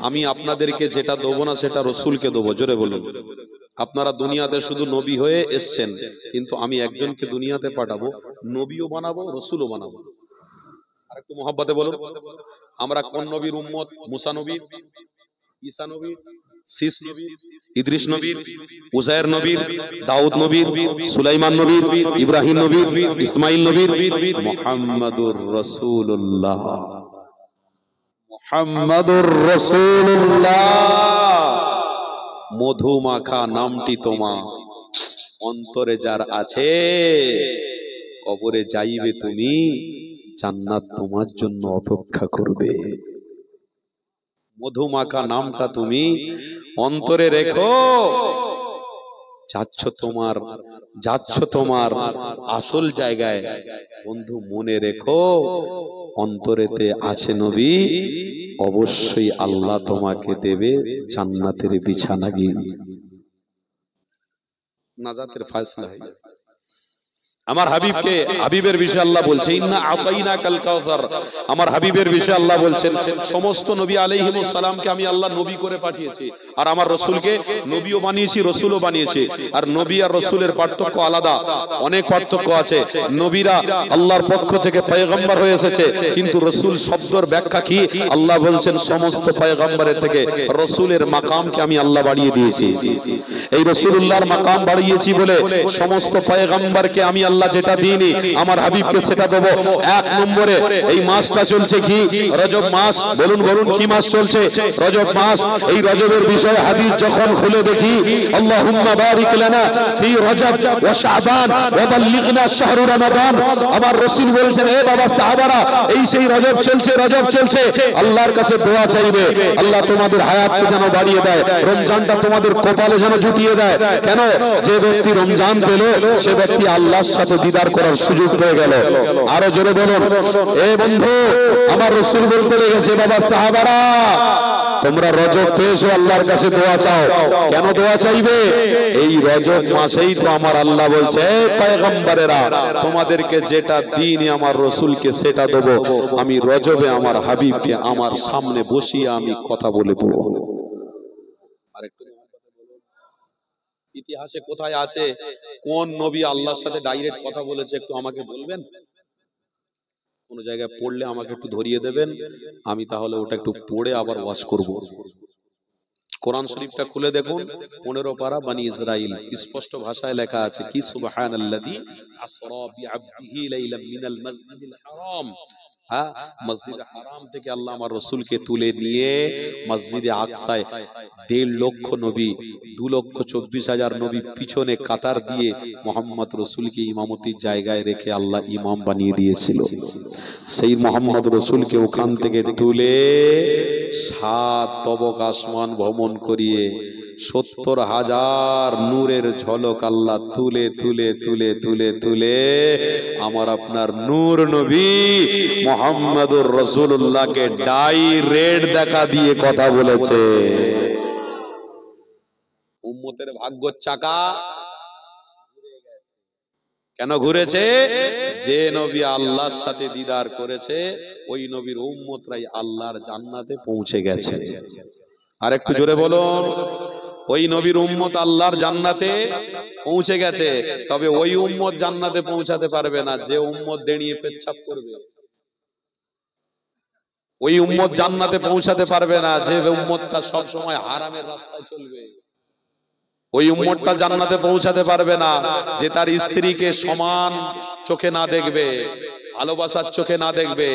আমি আপনাদেরকে যেটা দেবো না সেটা রসুলকে দেবো। জোরে বলুন। আপনারা দুনিয়াতে শুধু নবী হয়ে এসছেন, কিন্তু আমি একজনকে দুনিয়াতে পাঠাবো, নবীও বানাবো, রসুলও বানাবো। আরেকটু মহব্বতে বলুন, আমরা কোন নবীর উম্মত? মুসা নবীর, ঈসা নবীর, শীষ নবীর, ইদ্রিস নবীর, উজায়ের নবীর, দাউদ নবীর, সুলাইমান নবীর, ইব্রাহিম নবীর, ইসমাইল নবীর, মুহাম্মাদুর রাসূলুল্লাহ। মুহাম্মাদুর রাসূলুল্লাহ। মধুমাখা নামটি তোমা অন্তরে যার আছে, কবরে যাইবে তুমি, জান্নাত তোমার জন্য অপেক্ষা করবে। মধুমাখা নামটা তুমি অন্তরে রেখো, যাচ্ছ তোমার আসল জায়গায়। বন্ধু মনে রেখো, অন্তরেতে আছে নবী, অবশ্যই আল্লাহ তোমাকে দেবে জান্নাতের বিছানাগিরি, নাজাতের ফয়সালা হয়ে যাবে। আমার হাবিবকে, হাবিবের বিষয়ে আল্লাহ বলছে ইন্না আতাইনা কাল কাউসার। আমার হাবিবের বিষয়ে আল্লাহ বলছেন সমস্ত নবী আলাইহিমুস সালামকে আমি আল্লাহ নবী করে পাঠিয়েছি, আর আমার রাসূলকে নবীও বানিয়েছি, রাসূলও বানিয়েছি। আর নবী আর রাসূলের পার্থক্য আলাদা, অনেক পার্থক্য আছে। নবীরা আল্লাহর পক্ষ থেকে পয়গম্বর হয়ে এসেছে, কিন্তু রাসূল শব্দের ব্যাখ্যা কি? আল্লাহ বলছেন সমস্ত পয়গম্বরের থেকে রাসূলের মাকামকে আমি আল্লাহ বাড়িয়ে দিয়েছি। এই রাসূলুল্লাহর মাকাম বাড়িয়েছি বলে সমস্ত পয়গম্বরকে আমি আল্লাহ যেটা দিইনি, আমার হাবিবকে সেটা দেব। এক নম্বরে এই মাসটা চলছে কি? রজব মাস। বলুন বলুন, কি মাস চলছে? রজব মাস। এই রজবের বিষয়ে হাদিস যখন খুলে দেখি, আল্লাহুম্মা বারিক লানা ফি রজব ওয়া শাবান ওয়া বাল্লিগনা শাহরু রমাদান। আমার রাসূল বলেছেন, হে বাবা সাহাবারা, এই সেই রজব চলছে, রজব চলছে, আল্লাহর কাছে দোয়া চাইবে, আল্লাহ তোমাদের হায়াতকে যেন বাড়িয়ে দেয়, রমজানটা তোমাদের কপালে যেন জুটিয়ে দেয়। কেন? যে ব্যক্তি রমজান পেল, সে ব্যক্তি আল্লাহর সাথে দিদার করার সুযোগ পেয়ে গেল। আরো জোরে বলুন। এ বন্ধু, আমার রাসূল বলতে লেগেছে, বাবা সাহাবারা, তোমরা রজব পেয়েছো, আল্লাহর কাছে দোয়া চাও। কেন দোয়া চাইবে? এই রজব মাসেই তো আমার আল্লাহ বলছে, পয়গম্বরেরা, তোমাদেরকে যেটা দিনই আমার রাসূলকে সেটা দেবো। আমি রজবে আমার হাবিবকে আমার সামনে বসিয়ে আমি কথা বলে দেবো। আরেকটু ইতিহাসে কোথায় আছে কোন নবী আল্লাহর সাথে ডাইরেক্ট কথা বলেছে? একটু আমাকে বলবেন। কোন জায়গায় পড়লে আমাকে একটু ধরিয়ে দেবেন, আমি তাহলে ওটা একটু পড়ে আবার ওয়াজ করব। কোরআন শরীফটা খুলে দেখুন, 15 পারা বনি ইসরাইল, স্পষ্ট ভাষায় লেখা আছে কি? সুবহানাল্লাযী আসরা বিআবদিহি লাইলাম মিনাল মাসজিদিল হারাম। মসজিদে হারাম থেকে আল্লাহ আমার রাসূলকে তুলে নিয়ে মসজিদে আকসায় 1.5 লক্ষ নবী, 2,24,000 নবী পিছনে কাতার দিয়ে মোহাম্মদ রাসূলকে ইমামতির জায়গায় রেখে আল্লাহ ইমাম বানিয়ে দিয়েছিল। সেই মোহাম্মদ রাসূলকে ওখান থেকে তুলে 7 তবক আসমান ভ্রমণ করিয়ে 70,000 নূরের ঝলক আল্লাহ তুলে তুলে তুলে তুলে তুলে আমার আপনার নূর নবী মুহাম্মদুর রাসূলুল্লাহকে ডাইরেক্ট দেখা দিয়ে কথা বলেছে। উম্মতের ভাগ্যের চাকা কেন ঘুরেছে? যে নবী আল্লাহর সাথে দিদার করেছে, ওই নবীর উম্মতরাই আল্লাহর জান্নাতে পৌঁছে গেছে। আর একটু জোরে বলুন, ওই নবীর উম্মত আল্লাহর জান্নাতে পৌঁছে গেছে। তবে ওই উম্মত জান্নাতে পৌঁছাতে পারবে না যে উম্মত দাঁড়িয়ে পেচ্ছাপ করবে। ওই উম্মত জান্নাতে পৌঁছাতে পারবে না যে উম্মতটা সব সময় হারামের রাস্তায় চলবে। ওই উম্মতটা জান্নাতে পৌঁছাতে পারবে না যে তার স্ত্রীকে সমান চোখে না দেখবে, ভালোবাসার চোখে না দেখবে।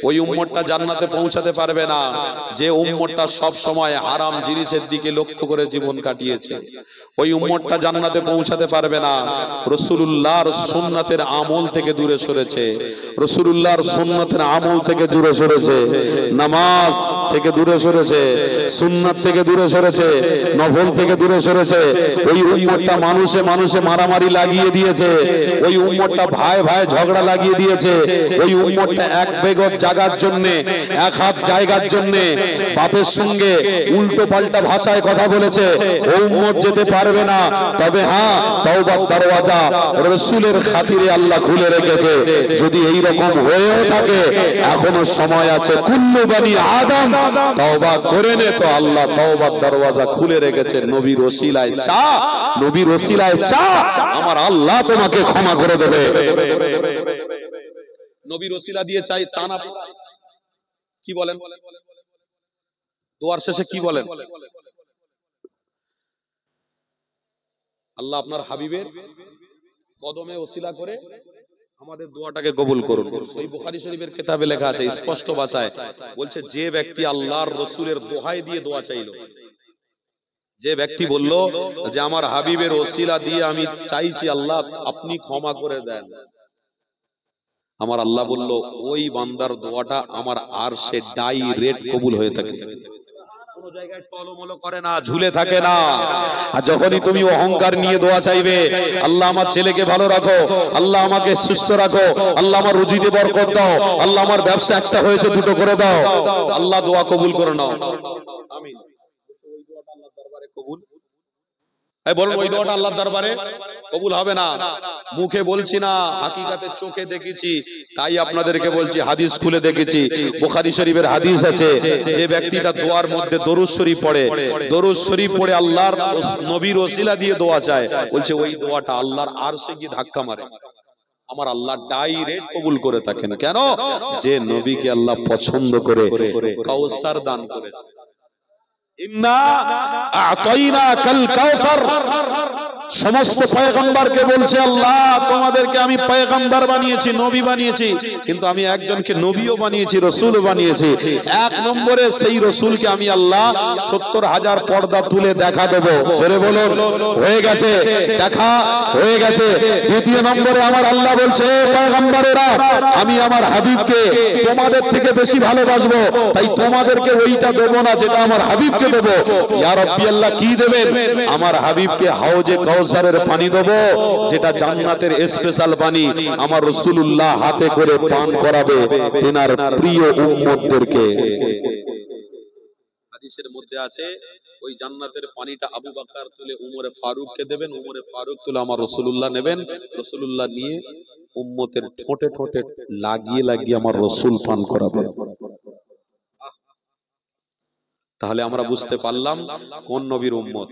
ওই উম্মতটা জান্নাতে পৌঁছাতে পারবে না যে উম্মতটা সব সময় হারাম জিনিসের দিকে লক্ষ্য করে জীবন কাটিয়েছে। ওই উম্মতটা জান্নাতে পৌঁছাতে পারবে না রাসূলুল্লাহর সুন্নাতের আমল থেকে দূরে সরেছে, রাসূলুল্লাহর সুন্নাতের আমল থেকে দূরে সরেছে, নামাজ থেকে দূরে সরেছে, সুন্নাত থেকে দূরে সরেছে, নফল থেকে দূরে সরেছে। ওই উম্মতটা মানুষে মানুষে মারামারি লাগিয়ে দিয়েছে, ওই উম্মতটা ভাই ভাই ঝগড়া লাগিয়ে দিয়েছে, ওই উম্মতটা এক বেগত জায়গার জন্য, এক হাত জায়গার জন্য বাপের সঙ্গে উল্টো পাল্টা ভাষায় কথা বলেছে, ও উম্মত যেতে পারবে না। তবে হ্যাঁ, তওবার দরওয়াজা রাসূলের খাতিরে আল্লাহ খুলে রেখেছে। যদি এই রকম হয়েও থাকে, এখনো সময় আছে। কুল্লু বনি আদম তওবা করে নে, তো আল্লাহ তওবার দরওয়াজা খুলে রেখেছে। নবীর ওসিলায় চা, নবীর ওসিলায় চা, আমার আল্লাহ তোমাকে ক্ষমা করে দেবে। নবীর ওসিলা দিয়ে চান আপনারা? কি বলেন দোয়ার শেষে? কি বলেন? আল্লাহ আপনার হাবিবের কদমে ওসিলা করে আমাদের দোয়াটাকে কবুল করুন। সহিহ বুখারী শরীফের কিতাবে লেখা আছে স্পষ্ট ভাষায়, বলছে যে ব্যক্তি আল্লাহর রাসূলের দোহাই দিয়ে দোয়া চাইলো, যে ব্যক্তি বলল যে আমার হাবিবের ওসিলা দিয়ে আমি চাইছি আল্লাহ আপনি ক্ষমা করে দেন, আমার আল্লাহ বলল ওই বান্দার দোয়াটা আমার আরশে ডাইরেক্ট কবুল হয়ে থাকে। কোন জায়গায় টলমল করে না, ঝুলে থাকে না। আর যখনই তুমি অহংকার নিয়ে দোয়া চাইবে, আল্লাহ আমার ছেলেকে ভালো রাখো, আল্লাহ আমাকে সুস্থ রাখো, আল্লাহ আমার রুজিতে বরকত দাও, আল্লাহ আমার ব্যবসা একটা হয়েছে দুটো করে দাও, আল্লাহ দোয়া কবুল করে নাও। আমিন। ওই দোয়াটা আল্লাহর দরবারে কবুল, এই বলুন ওই দোয়াটা আল্লাহর দরবারে কবুল হবে না। মুখে বলছি না, হাকিকাতে চোখে দেখেছি, তাই আপনাদেরকে বলছি। হাদিস খুলে দেখেছি, বুখারী শরীফের হাদিস আছে, যে ব্যক্তিটা দোয়ার মধ্যে দরুদ শরীফ পড়ে, দরুদ শরীফ পড়ে আল্লাহর নবীর ওসিলা দিয়ে দোয়া চায়, বলছে ওই দোয়াটা আল্লাহর আরশে গিয়ে ধাক্কা মারে, আমার আল্লাহ ডাইরেক্ট কবুল করে থাকেন। কেন? যে নবীকে আল্লাহ পছন্দ করে কাউসার দান করেছে। ইন্না আ'তাইনাকাল কাউসার। সমস্ত পয়গম্বরকে বলছে আল্লাহ তোমাদেরকে আমি পয়গম্বর বানিয়েছি, নবী বানিয়েছি, কিন্তু আমি একজনকে নবীও বানিয়েছি, রাসূলও বানিয়েছি। এক নম্বরে সেই রাসূলকে আমি আল্লাহ ৭০,০০০ পর্দা তুলে দেখা দেব। জোরে বলুন, হয়ে গেছে, দেখা হয়ে গেছে। দ্বিতীয় নম্বরে আমার আল্লাহ বলছে পয়গম্বরেরা আমি আমার হাবিবকে তোমাদের থেকে বেশি ভালোবাসবো, তাই তোমাদেরকে ওইটা দেব না যেটা আমার হাবিবকে দেব। ইয়া রাব্বি আল্লাহ কি দেবেন? আমার হাবিবকে হাউজে কাউসারের পানি দেব, যেটা জান্নাতের স্পেশাল পানি, আমার রাসূলুল্লাহ হাতে করে পান করাবে তেনার প্রিয় উম্মতদেরকে। হাদিসের মধ্যে আছে ওই জান্নাতের পানিটা আবু বকর তুলে উমরে ফারুককে দেবেন, উমরে ফারুক তুলে আমার রাসূলুল্লাহ নেবেন, রাসূলুল্লাহ নিয়ে উম্মতের ঠোঁটে ঠোঁটে লাগিয়ে লাগিয়ে আমার রাসূল পান করাবে। তাহলে আমরা বুঝতে পারলাম কোন নবীর উম্মত।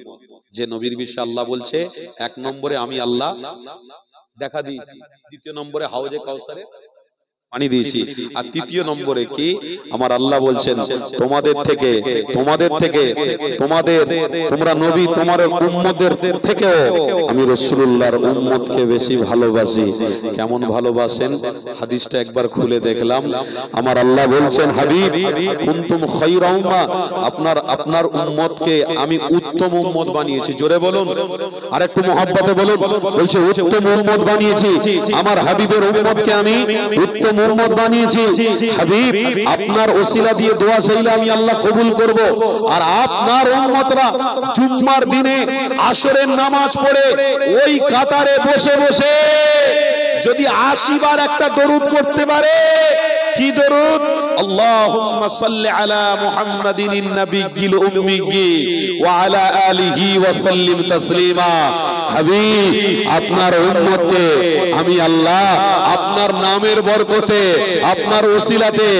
যে নবীর বিষয়ে আল্লাহ বলছে এক নম্বরে আমি আল্লাহ দেখা দিয়েছি, দ্বিতীয় নম্বরে হাউজে কাউসারে পানি দিয়েছি, আর তৃতীয় নম্বরে কি আমার আল্লাহ বলছেন তোমাদের থেকে তোমরা নবী তোমার উম্মতদের থেকেও আমি রাসূলুল্লাহর উম্মতকে বেশি ভালোবাসি। কেমন ভালোবাসেন? হাদিসটা একবার খুলে দেখলাম। আমার আল্লাহ বলছেন হাবিব কুনতুম খায়রা উম্মাহ, আপনার উম্মতকে আমি উত্তম উম্মত বানিয়েছি। জোরে বলুন, আর একটু মহব্বতে বলুন। বলছে উত্তম উম্মত বানিয়েছি, আমার হাবিবের উম্মতকে আমি উত্তম উম্মত বানিয়েছি। হাবিব আপনার ওসিলা দিয়ে দোয়া চাইলে আমি আল্লাহ কবুল করব। আর আপনার উম্মতরা জুম্মার দিনে আসরের নামাজ পড়ে ওই কাতারে বসে বসে যদি ৮০ বার একটা দরুদ পড়তে পারে, কি দরুদ? আল্লাহুম্মা সাল্লি আলা মুহাম্মাদিন নাবিয়্যিল উম্মিয়্যি ওয়া আলা আলিহি ওয়া সাল্লিম তাসলিমা। হাবিব আপনার উম্মতকে আমি আল্লাহ আপনার নামের বরকতে, আপনার ওসিলাতে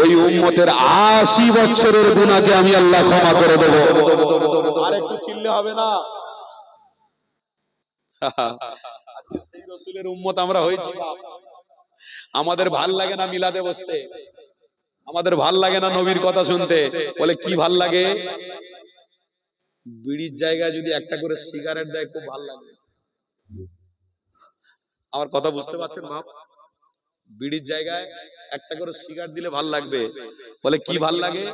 ওই উম্মতের ৮০ বছরের গুনাহকে আমি আল্লাহ ক্ষমা করে দেব। আর একটু চিল্লে হবে না? আজকে সেই রাসূলের উম্মত আমরা হয়েছি। আমাদের ভাল লাগে না মিলাদে বসতে, আমাদের ভাল লাগে না নবীর কথা শুনতে। বলে কি ভাল লাগে? বিড়ির জায়গায় যদি একটা করে সিগারেট দেয় খুব ভাল লাগে। আমার কথা বুঝতে পারছেন বাপ? বিড়ির জায়গায় একটা করে সিগারেট দিলে ভাল লাগবে। বলে কি ভাল লাগে?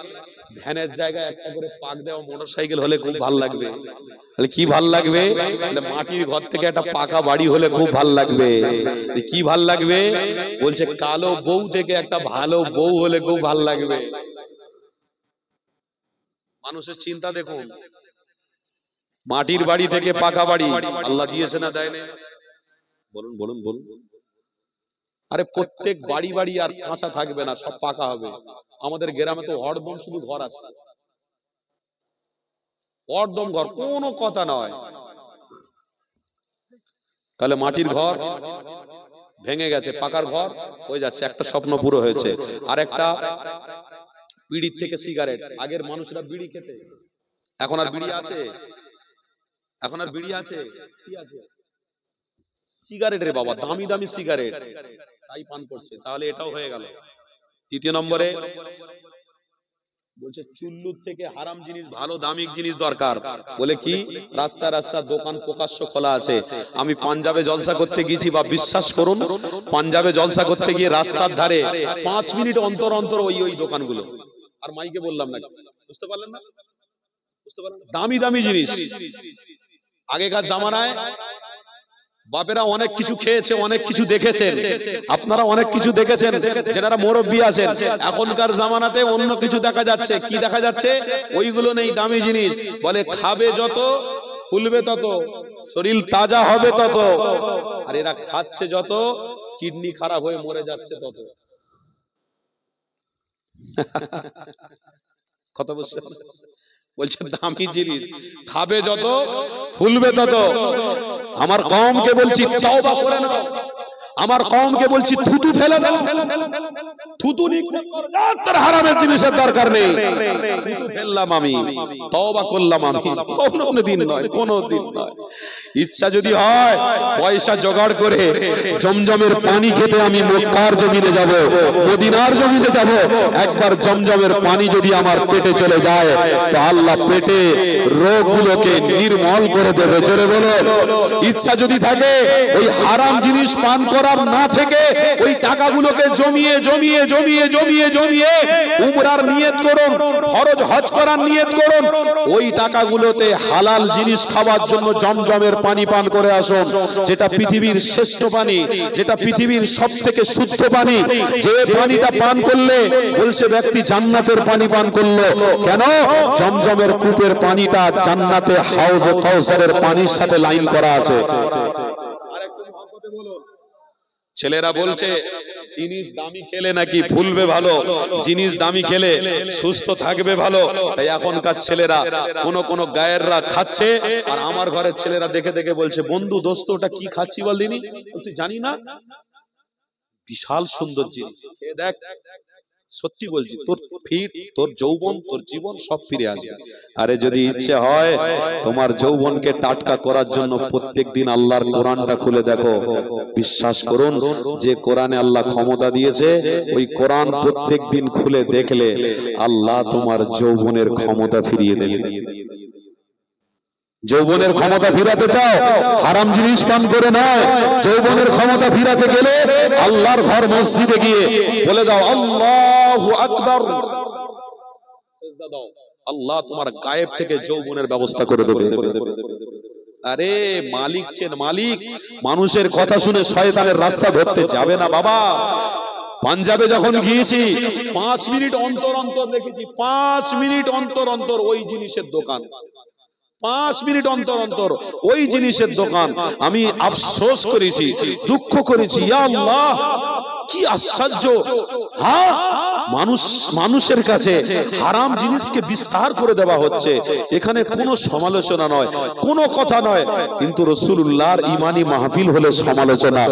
ভ্যানের জায়গায় একটা করে পাক দেওয়া মোটরসাইকেল হলে খুব ভাল লাগবে। বলে কি ভাল লাগবে? মাটির ঘর থেকে একটা পাকা বাড়ি হলে খুব ভাল লাগবে। কি ভাল লাগবে? বলছে কালো বউ থেকে একটা ভালো বউ হলে খুব ভাল লাগবে। মানুষের চিন্তা দেখুন, মাটির বাড়ি থেকে পাকা বাড়ি আল্লাহ দিয়েছে না দেয় না? বলুন বলুন বলুন। আরে প্রত্যেক বাড়ি বাড়ি আর কাঁচা থাকবে না, সব পাকা হবে। আমাদের গ্রামে তো হরদম শুধু ঘর আসছে, হরদম ঘর, কোনো কথা নয়। তাহলে মাটির ঘর ভেঙে গেছে, পাকার ঘর হয়ে যাচ্ছে, একটা স্বপ্ন পুরো হয়েছে। আর একটা বিড়ির থেকে সিগারেট, আগের মানুষরা বিড়ি খেতে, এখন আর বিড়ি আছে? এখন আর বিড়ি আছে? কি আছে? সিগারেট রে বাবা, দামি দামি সিগারেট, তাই পান করছে। তাহলে এটাও হয়ে গেল। তৃতীয় নম্বরে বলছে চুল্লুর থেকে হারাম জিনিস, ভালো দামি জিনিস দরকার। বলে কি? রাস্তা রাস্তা দোকান প্রকাশ্য খোলা আছে। আমি পাঞ্জাবে জলসা করতে গিয়েছি, বা বিশ্বাস করুন, পাঞ্জাবে জলসা করতে গিয়ে রাস্তার ধারে 5 মিনিট অন্তর অন্তর ওই দোকানগুলো। আর মাইকে বললাম না, বুঝতে পারলেন না? বুঝতে পারলেন? দামি দামি জিনিস। আগেকার জামানায় বাপেরা অনেক কিছু খেয়েছে, অনেক কিছু দেখেছেন, আপনারা অনেক কিছু দেখেছেন যারা মুরব্বী আছেন। এখনকার জামানাতে অন্য কিছু দেখা যাচ্ছে। কি দেখা যাচ্ছে? ওইগুলো নেই, দামি জিনিস। বলে খাবে যত, ফুলবে তত, শরীর তাজা হবে তত। আর এরা খাচ্ছে যত, কিডনি খারাপ হয়ে মরে যাচ্ছে তত। কথা বলছে, বলছে দামি জিনিস খাবে যত, ফুলবে তত। আমার কওমকে বলছি তওবা করে নাও, আমার কওমকে বলছি থুতু ফেলে দাও, থুতু নিক্ষেপ করে দাও, তোর হারামের জিনিসের দরকার নেই। থুতু ফেললাম আমি, তওবা করলাম আমি, কোনো দিন নয়, কোনো দিন নয়। ইচ্ছা যদি হয় পয়সা জোগাড় করে জমজমের পানি খেতে আমি মক্কার জমিনে যাব, মদিনার জমিনে যাব। একবার জমজমের পানি যদি আমার পেটে চলে যায়, তো আল্লাহ পেটে রোগগুলোকে নির্মল করে দেবে। জোরে বলো। ইচ্ছা যদি থাকে ওই হারাম জিনিস পান করার না থেকে ওই টাকাগুলোকে জমিয়ে জমিয়ে জমিয়ে জমিয়ে জমিয়ে উমরার নিয়ত করুন, ফরজ হজ করার নিয়ত করুন। ওই টাকাগুলোতে হালাল জিনিস খাওয়ার জন্য জমজমের পানি পান করে আসুন, যেটা পৃথিবীর শ্রেষ্ঠ পানি, যেটা পৃথিবীর সবথেকে শুদ্ধ পানি। যে পানিটা পান করলে বলছে ব্যক্তি জান্নাতের পানি পান করলো। কেন? জমজমের কূপের পানিটা জান্নাতে হাউজে কাউসারের পানির সাথে লাইন করা আছে। ছেলেরা বলছে জিনিস দামি খেলে নাকি ফুলবে ভালো, জিনিস দামি খেলে সুস্থ থাকবে ভালো। তাই এখনকার ছেলেরা কোন গায়েররা খাচ্ছে, আর আমার ঘরের ছেলেরা দেখে দেখে বলছে বন্ধু দোস্ত ওটা কি খাচ্ছি বল দিনি। তুই জানি না? বিশাল সুন্দর জিনিস, খেয়ে দেখ। সত্যি বলছি, তোর ফিট, তোর যৌবন, তোর জীবন সব ফিরে আসবে। আরে যদি ইচ্ছে হয় তোমার যৌবনকে টাটকা করার জন্য প্রত্যেকদিন আল্লাহর কোরআনটা খুলে দেখো। বিশ্বাস করুন, যে কোরআনে আল্লাহ ক্ষমতা দিয়েছে, ওই কোরআন প্রত্যেকদিন খুলে দেখলে আল্লাহ তোমার যৌবনের ক্ষমতা ফিরিয়ে দেবে। যৌবনের ক্ষমতা ফিরাতে চাও, হারাম জিনিস পান করে নয়। যৌবনের ক্ষমতা ফিরাতে গেলে আল্লাহর ঘর মসজিদে গিয়ে বলে দাও আল্লাহু আকবার, সিজদা দাও, আল্লাহ তোমার গায়েব থেকে যৌবনের ব্যবস্থা করে দেবে। আরে মালিক চেন মালিক, মানুষের কথা শুনে শয়তানের রাস্তা ধরতে যাবে না বাবা। পাঞ্জাবে যখন গিয়েছি 5 মিনিট অন্তর অন্তর দেখেছি, 5 মিনিট অন্তর অন্তর ওই জিনিসের দোকান, 5 মিনিট অন্তর অন্তর ওই জিনিসের দোকান। আমি আফসোস করেছি, দুঃখ করেছি, ইয়া আল্লাহ কি আশ্চর্য। হ্যাঁ, মানুষের কাছে হারাম জিনিসকে বিস্তার করে দেওয়া হচ্ছে। এখানে কোনো সমালোচনা নয়, কোনো কথা নয়, কিন্তু রাসূলুল্লাহর ঈমানি মাহফিল হলে সমালোচনা।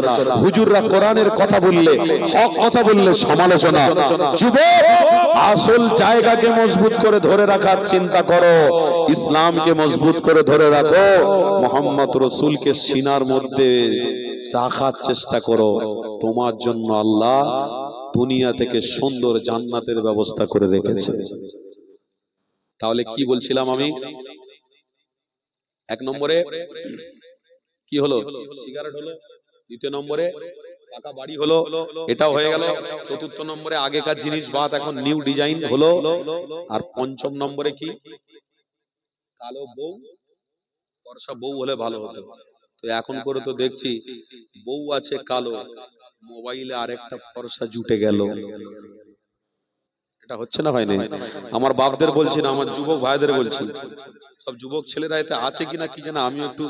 হুজুররা কোরআনের কথা বললে, হক কথা বললে সমালোচনা। যুবক, আসল জায়গাকে মজবুত করে ধরে রাখার চিন্তা করো, ইসলামকে মজবুত করে ধরে রাখো, মুহাম্মদ রাসূলকে সিনার মধ্যে রাখার চেষ্টা করো। তোমার জন্য আল্লাহ দুনিয়া থেকে সুন্দর জান্নাতের ব্যবস্থা করে রেখেছে। তাহলে কি বলছিলাম আমি? 1 নম্বরে কি হলো? সিগারেট হলো। 2 নম্বরে পাকা বাড়ি হলো, এটাও হয়ে গেল। 4 নম্বরে আগেকার জিনিস বাদ এখন নিউ ডিজাইন হলো। আর 5 নম্বরে কি? কালো বউ, ফর্সা বউ হলে ভালো হতো। তো এখন করে তো দেখছি বউ আছে কালো, মোবাইলে আরেকটা ফর্সা জুটে গেল। এটা হচ্ছে না ভাই? নেই। আমার বাপদের বলছি না, আমার যুবক ভাইদের বলছি। সব যুবক ছেলেরা এতে আছে কিনা কি জানা, আমি একটু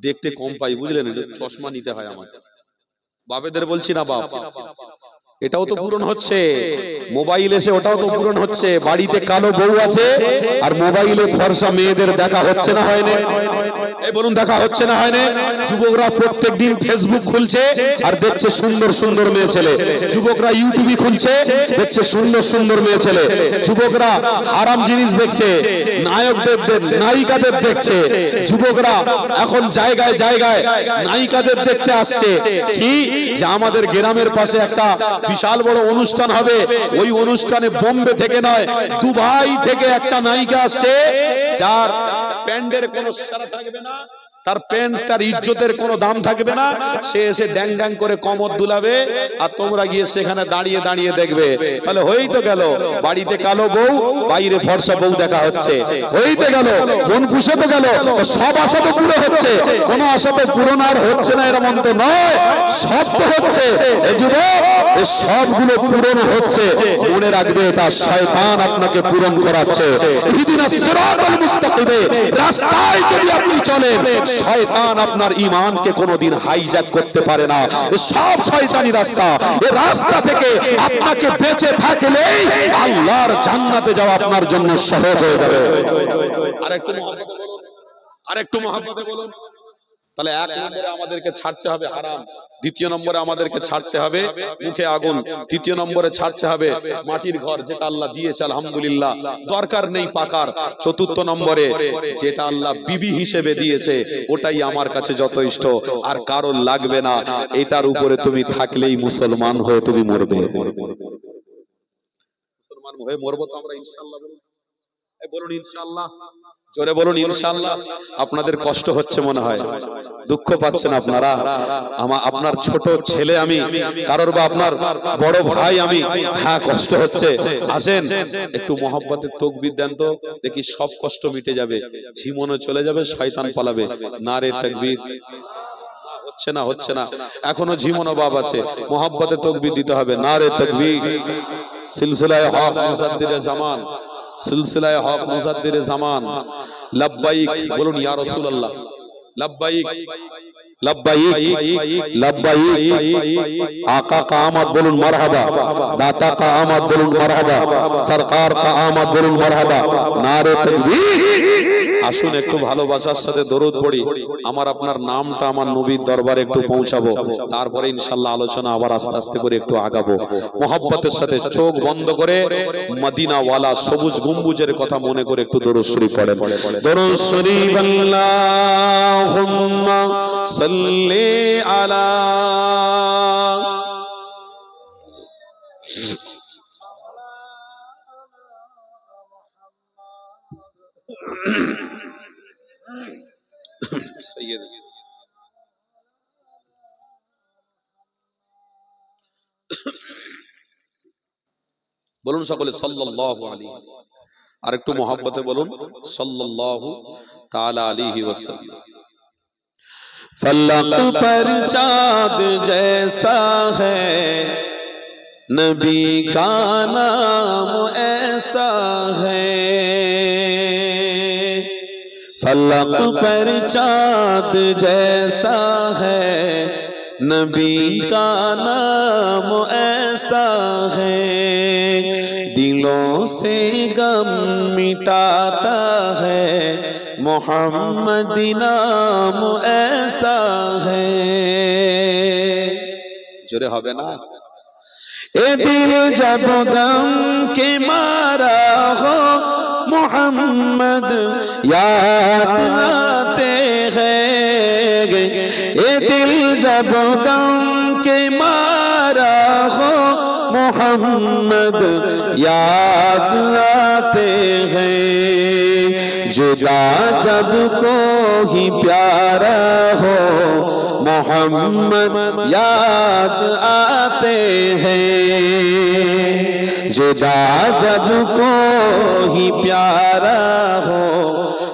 দেখতে কম পাই, বুঝলেন? চশমা নিতে হয় আমার। বাপেদের বলছি না বাপ, এটাও তো পূরণ হচ্ছে, মোবাইল এসে ওটাও তো পূরণ হচ্ছে। বাড়িতে কালো বউ আছে আর মোবাইলে ফর্সা মেয়েদের দেখা হচ্ছে না, হয় না? এই বলুন, দেখা হচ্ছে না, হয় না? যুবকরা প্রত্যেকদিন ফেসবুক খুলছে আর দেখছে সুন্দর সুন্দর মেয়ে ছেলে, যুবকরা ইউটিউব খুলছে দেখছে সুন্দর সুন্দর মেয়ে ছেলে, যুবকরা আরাম জিনিস দেখছে, নায়কদের নায়িকাদের দেখছে, যুবকরা এখন জায়গায় জায়গায় নায়িকাদের দেখতে আসছে। কি যে আমাদের গ্রামের পাশে একটা বিশাল বড় অনুষ্ঠান হবে, ওই অনুষ্ঠানে বোম্বে থেকে নয় দুবাই থেকে একটা নায়িকা আসছে, যার প্যান্ডের কোনো সারা থাকবে না, তার প্যান্ট তার ইজ্জতের কোনো দাম থাকবে না, সে এসে ড্যাং ড্যাং করে কমর দুলাবে আর তোমরা গিয়ে সেখানে দাঁড়িয়ে দাঁড়িয়ে দেখবে। তাহলে হয়েই তো গেল, বাড়িতে কালো বউ, বাইরে ফর্সা বউ দেখা হচ্ছে, হয়েইতে গেল, মন খুশে তো গেল। সব আশা তো পুরো হচ্ছে, কোনো আশা তো পূরণ আর হচ্ছে না এরকম তো নয়, সব তো হচ্ছে। এই যুবক, এই সবগুলো পূরণ হচ্ছে, মনে রাখবে তা শয়তান আপনাকে পূরণ করাচ্ছে। ইহদিনাস সিরাতাল মুস্তাকিমে রাস্তায় যদি আপনি চলেন, শয়তান আপনার ঈমানকে কোনোদিন হাইজ্যাক করতে পারে না। সব শয়তানি রাস্তা, এই রাস্তা থেকে আপনাকে বেঁচে থাকলেই আল্লাহর জান্নাতে যাওয়া আপনার জন্য সহজ হয়ে যাবে। আরেকটু মহব্বতে বলুন, আরেকটু মহব্বতে বলুন। তাহলে এক নম্বরে আমাদেরকে ছাড়তে হবে হারাম, দ্বিতীয় নম্বরে আমাদেরকে ছাড়তে হবে মুখে আগুন, তৃতীয় নম্বরে ছাড়তে হবে মাটির ঘর, যেটা আল্লাহ দিয়েছে আলহামদুলিল্লাহ, দরকার নেই পাকার। চতুর্থ নম্বরে যেটা আল্লাহ বিবি হিসেবে দিয়েছে ওটাই আমার কাছে যথেষ্ট, আর কারোর লাগবে না। এটার উপরে তুমি থাকলেই মুসলমান হয়ে তুমি মরবে। মুসলমান হয়ে মরবো তো আমরা ইনশাআল্লাহ। বলুন ইনশাআল্লাহ, জোরে বলুন ইনশাআল্লাহ। আপনাদের কষ্ট হচ্ছে মনে হয়, দুঃখ পাচ্ছেন আপনারা। আপনার ছোট ছেলে আমি, কারোর বা আপনার বড় ভাই আমি, হ্যাঁ কষ্ট হচ্ছে। আসেন একটু মহব্বতের তাকবীর দেন তো দেখি, সব কষ্ট মিটে যাবে, ঝিমনো চলে যাবে, শয়তান পালাবে। নারে তাকবীর। হচ্ছে না, হচ্ছে না, এখনো ঝিমনো বাপ আছে, মহব্বতের তাকবীর দিতে হবে। নারে তাকবীর। সিলসিলায়ে হক মুজাদ্দিদে জামান, সিলসিলায়ে হক মুজাদ্দিদে জামান, লব্বাইক বলুন ইয়া রাসূলুল্লাহ, লব্বাইক লব্বাইক লব্বাইক। आका का आमद बोलूं मरहबा, दाता का आमद बोलूं मरहबा, सरकार का आमद बोलूं मरहबा, नारे तकबीर। আসুন একটু ভালোবাসার সাথে দরুদ পড়ি, আমার আপনার নামটা আমার নবীর দরবারে একটু পৌঁছাবো, তারপরে ইনশাআল্লাহ আলোচনা আবার আস্তে আস্তে করে একটু আগাবো। মোহাব্বতের সাথে চোখ বন্ধ করে মদিনা ওয়ালা সবুজ গম্বুজের কথা মনে করে একটু দরুদ শরীফ পড়েন। দরুদ শরীফ আল্লাহুম্মা সাল্লি আলা সৈয়দ। বলুন সকলে সাল্লাল্লাহু আলাইহি, আর একটু মহব্বতে বলুন সাল্লাল্লাহু তাআলা আলাইহি ওয়াসাল্লাম। फलक पर चाँद जैसा है, नबी का नाम ऐसा है। फलक पर चाँद जैसा है, नबी का नाम ऐसा है। दिलों से गम मिटाता है, मोहम्मदी नाम ऐसा है। जोरे হবে না? ए दिल जब गम के मारा हो, मोहम्मद याद आते हैं। ए दिल जब गम के मारा हो, मोहम्मद याद आते हैं। जुदा जब कोई प्यारा हो, मोहम्मद याद आते हैं। जुदा जब कोई प्यारा हो,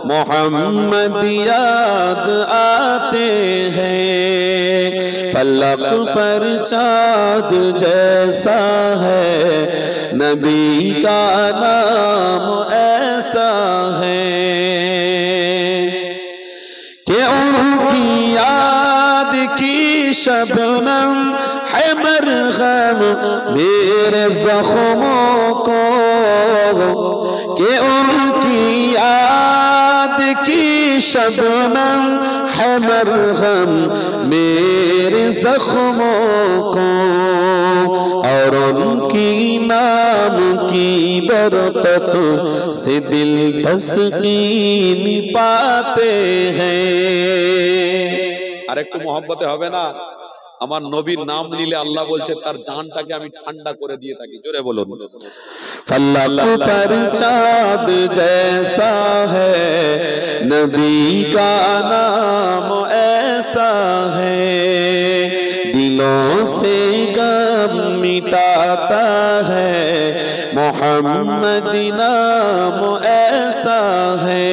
मोहम्मद याद आते हैं। फलक पर चाँद जैसा है, नबी का नाम ऐसा है। कि उनकी याद की शबनम है मरहम मेरे जख्मों को कि उनकी याद की शबनम है मरहम मेरे जख्मों को और उनकी नाम की बरकत से दिल तस्कीन पाते हैं। আর একটু মহব্বতে হবে না? আমার নবীর নাম নিলে আল্লাহ বলছে তার জানটাকে আমি ঠান্ডা করে দিয়ে থাকি। জোরে বলুন। फलक पर चाँद जैसा है नबी का नाम ऐसा है दिलों से गम मिटाता है मोहम्मद नाम ऐसा है।